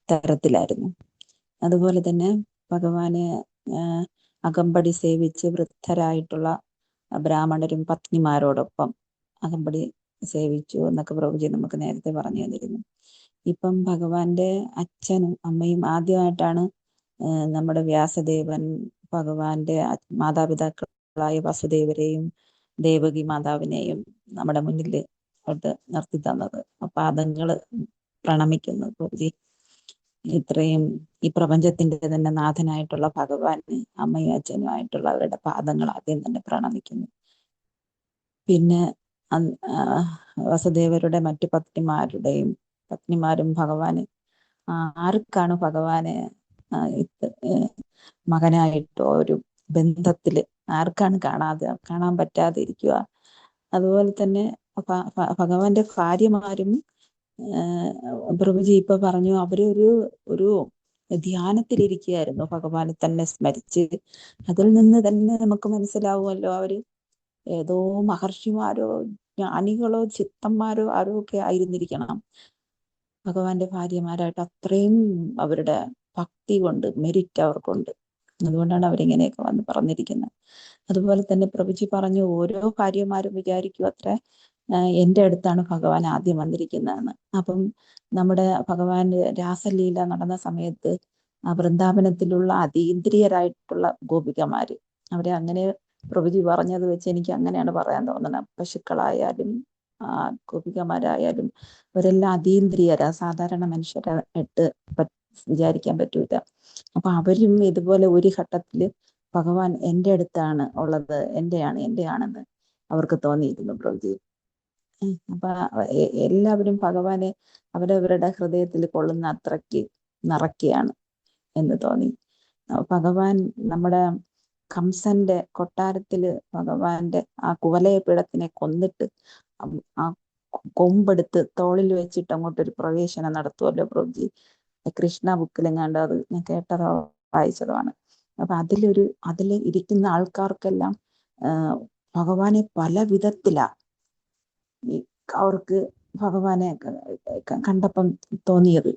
തരത്തിലായിരുന്നു. അതുപോലെ തന്നെ ഭഗവാനെ അകമ്പടി സേവിച്ച് വൃദ്ധരായിട്ടുള്ള ബ്രാഹ്മണരും പത്നിമാരോടൊപ്പം അകമ്പടി സേവിച്ചു എന്നൊക്കെ പ്രഭുജി നമുക്ക് നേരത്തെ പറഞ്ഞു തന്നിരുന്നു. ഇപ്പം ഭഗവാന്റെ അച്ഛനും അമ്മയും ആദ്യമായിട്ടാണ് നമ്മുടെ വ്യാസദേവൻ ഭഗവാന്റെ മാതാപിതാക്കളായ വസുദേവരെയും ദേവകി മാതാവിനെയും നമ്മുടെ മുന്നിൽ നിർത്തി തന്നത്. പാദങ്ങൾ പ്രണമിക്കുന്നു പ്രഭുജി. ഇത്രയും ഈ പ്രപഞ്ചത്തിന്റെ തന്നെ നാഥനായിട്ടുള്ള ഭഗവാന് അമ്മയും അച്ഛനുമായിട്ടുള്ള അവരുടെ പാദങ്ങൾ ആദ്യം തന്നെ പ്രണമിക്കുന്നു. പിന്നെ വസുദേവരുടെ മറ്റു പത്നിമാരും ഭഗവാന് ആർക്കാണ് ഭഗവാനെ മകനായിട്ടോ ഒരു ബന്ധത്തില് ആർക്കാണ് കാണാൻ പറ്റാതെ ഇരിക്കുക. അതുപോലെ തന്നെ ഭഗവാന്റെ ഭാര്യമാരും പ്രഭുജി ഇപ്പൊ പറഞ്ഞു ഒരു ധ്യാനത്തിലിരിക്കുകയായിരുന്നു, ഭഗവാനെ തന്നെ സ്മരിച്ച്. അതിൽ നിന്ന് തന്നെ നമുക്ക് മനസ്സിലാവുമല്ലോ അവര് ഏതോ മഹർഷിമാരോ ജ്ഞാനികളോ ചിത്തന്മാരോ ആരോ ഒക്കെ ആയിരുന്നിരിക്കണം ഭഗവാന്റെ ഭാര്യമാരായിട്ട്. അത്രയും അവരുടെ ഭക്തി കൊണ്ട് മെരിറ്റ് അവർക്കുണ്ട്. അതുകൊണ്ടാണ് അവരിങ്ങനെയൊക്കെ വന്ന് പറഞ്ഞിരിക്കുന്നത്. അതുപോലെ തന്നെ പ്രഭുജി പറഞ്ഞു ഓരോ ഭാര്യമാരും വിചാരിക്കും അത്ര എൻ്റെ അടുത്താണ് ഭഗവാൻ ആദ്യം വന്നിരിക്കുന്നതെന്ന്. അപ്പം നമ്മുടെ ഭഗവാന്റെ രാസലീല നടന്ന സമയത്ത് വൃന്ദാവനത്തിലുള്ള അതീന്ദ്രിയരായിട്ടുള്ള ഗോപികമാര്, അവരെ അങ്ങനെ പ്രഭുജി പറഞ്ഞത് വെച്ച് എനിക്ക് അങ്ങനെയാണ് പറയാൻ തോന്നുന്നത്. പശുക്കളായാലും ഗോപികമാരായാലും അവരെല്ലാം അതീന്ദ്രിയരാ, സാധാരണ മനുഷ്യരായിട്ട് വിചാരിക്കാൻ പറ്റൂല. അപ്പൊ അവരും ഇതുപോലെ ഒരു ഘട്ടത്തില് ഭഗവാൻ എൻ്റെ അടുത്താണ് ഉള്ളത്, എന്റെയാണെന്ന് അവർക്ക് തോന്നിയിരുന്നു പ്രഭുജി. അപ്പൊ എല്ലാവരും ഭഗവാനെ അവരവരുടെ ഹൃദയത്തിൽ കൊള്ളുന്ന അത്രയ്ക്ക് നിറയ്ക്കുകയാണ് എന്ന് തോന്നി. ഭഗവാൻ നമ്മുടെ കംസന്റെ കൊട്ടാരത്തില് ഭഗവാന്റെ ആ കുവലയപീഠത്തിനെ കൊന്നിട്ട് ആ കൊമ്പെടുത്ത് തോളിൽ വെച്ചിട്ട് അങ്ങോട്ടൊരു പ്രവേശനം നടത്തുമല്ലോ പ്രഭുജി. കൃഷ്ണ ബുക്കിലെങ്ങാണ്ട് അത് ഞാൻ കേട്ടതോ വായിച്ചതുമാണ്. അപ്പൊ അതിൽ ഇരിക്കുന്ന ആൾക്കാർക്കെല്ലാം ഭഗവാനെ പല വിധത്തിലാ അവർക്ക് ഭഗവാനെ കണ്ടപ്പം തോന്നിയത്.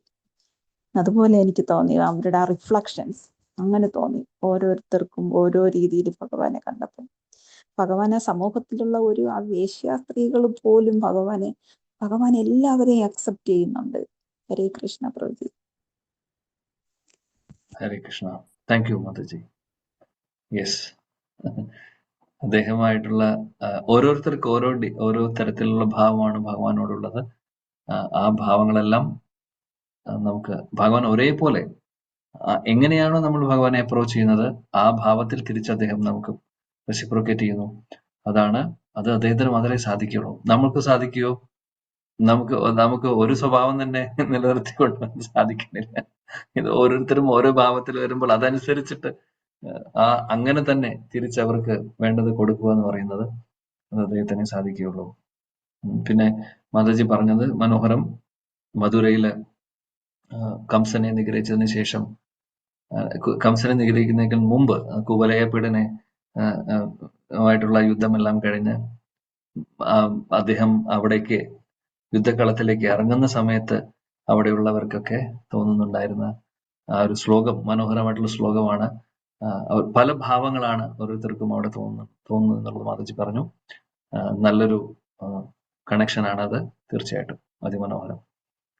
അതുപോലെ എനിക്ക് തോന്നി അവരുടെ ആ റിഫ്ലക്ഷൻസ് അങ്ങനെ തോന്നി. ഓരോരുത്തർക്കും ഓരോ രീതിയിൽ ഭഗവാനെ കണ്ടപ്പം ഭഗവാനെ സമൂഹത്തിലുള്ള ആ വേശ്യാസ്ത്രീകൾ പോലും ഭഗവാൻ എല്ലാവരെയും അക്സെപ്റ്റ് ചെയ്യുന്നുണ്ട്. ഹരേ കൃഷ്ണ പ്രഭുജി. ഹരേ കൃഷ്ണ. താങ്ക് യു മാതാജി. യെസ്, അദ്ദേഹമായിട്ടുള്ള ഓരോരുത്തർക്ക് ഓരോ തരത്തിലുള്ള ഭാവമാണ് ഭഗവാനോടുള്ളത്. ആ ഭാവങ്ങളെല്ലാം നമുക്ക് ഭഗവാൻ ഒരേപോലെ എങ്ങനെയാണോ നമ്മൾ ഭഗവാനെ അപ്രോച്ച് ചെയ്യുന്നത് ആ ഭാവത്തിൽ തിരിച്ച് അദ്ദേഹം നമുക്ക് റെസിപ്രോക്കേറ്റ് ചെയ്യുന്നു. അത് അദ്ദേഹത്തിന് മാത്രമേ സാധിക്കുള്ളൂ. നമുക്ക് സാധിക്കുമോ? നമുക്ക് ഒരു സ്വഭാവം തന്നെ നിലനിർത്തിക്കൊണ്ട് സാധിക്കുന്നില്ല. ഇത് ഓരോരുത്തരും ഓരോ ഭാവത്തിൽ വരുമ്പോൾ അതനുസരിച്ചിട്ട് അങ്ങനെ തന്നെ തിരിച്ചവർക്ക് വേണ്ടത് കൊടുക്കുക എന്ന് പറയുന്നത് അത് അദ്ദേഹത്തിനെ സാധിക്കുകയുള്ളൂ. പിന്നെ മാതാജി പറഞ്ഞത് മനോഹരം. മധുരയില് കംസനെ നിഗ്രഹിച്ചതിന് ശേഷം, കംസനെ നിഗ്രഹിക്കുന്നതിന് മുമ്പ് കുവലയപീഠനെ ആയിട്ടുള്ള യുദ്ധമെല്ലാം കഴിഞ്ഞ് അദ്ദേഹം അവിടേക്ക് യുദ്ധക്കളത്തിലേക്ക് ഇറങ്ങുന്ന സമയത്ത് അവിടെയുള്ളവർക്കൊക്കെ തോന്നുന്നുണ്ടായിരുന്ന ആ ഒരു ശ്ലോകം, മനോഹരമായിട്ടുള്ള ശ്ലോകമാണ്. പല ഭാവങ്ങളാണ് ഓരോരുത്തർക്കും അവിടെ തോന്നുന്നു എന്നുള്ളത് മാതാജി പറഞ്ഞു. നല്ലൊരു കണക്ഷനാണ് അത്, തീർച്ചയായിട്ടും അതിമനോഹരം.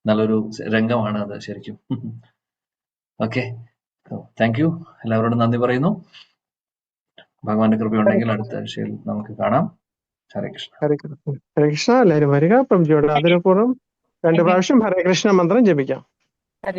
നല്ലൊരു രംഗമാണ് അത് ശരിക്കും. Okay, thank you. എല്ലാവരോടും നന്ദി പറയുന്നു. ഭഗവാന്റെ കൃപയുണ്ടെങ്കിൽ അടുത്ത ആഴ്ചയിൽ നമുക്ക് കാണാം. ഹരേ കൃഷ്ണ. ഹരേ കൃഷ്ണ. ഹരേ കൃഷ്ണ. എല്ലാവരും വരിക. പ്രഭുജിയോട് ആദരപൂർവ്വം 2 പ്രാവശ്യം ഹരേ കൃഷ്ണ മന്ത്രം ജപിക്കാം.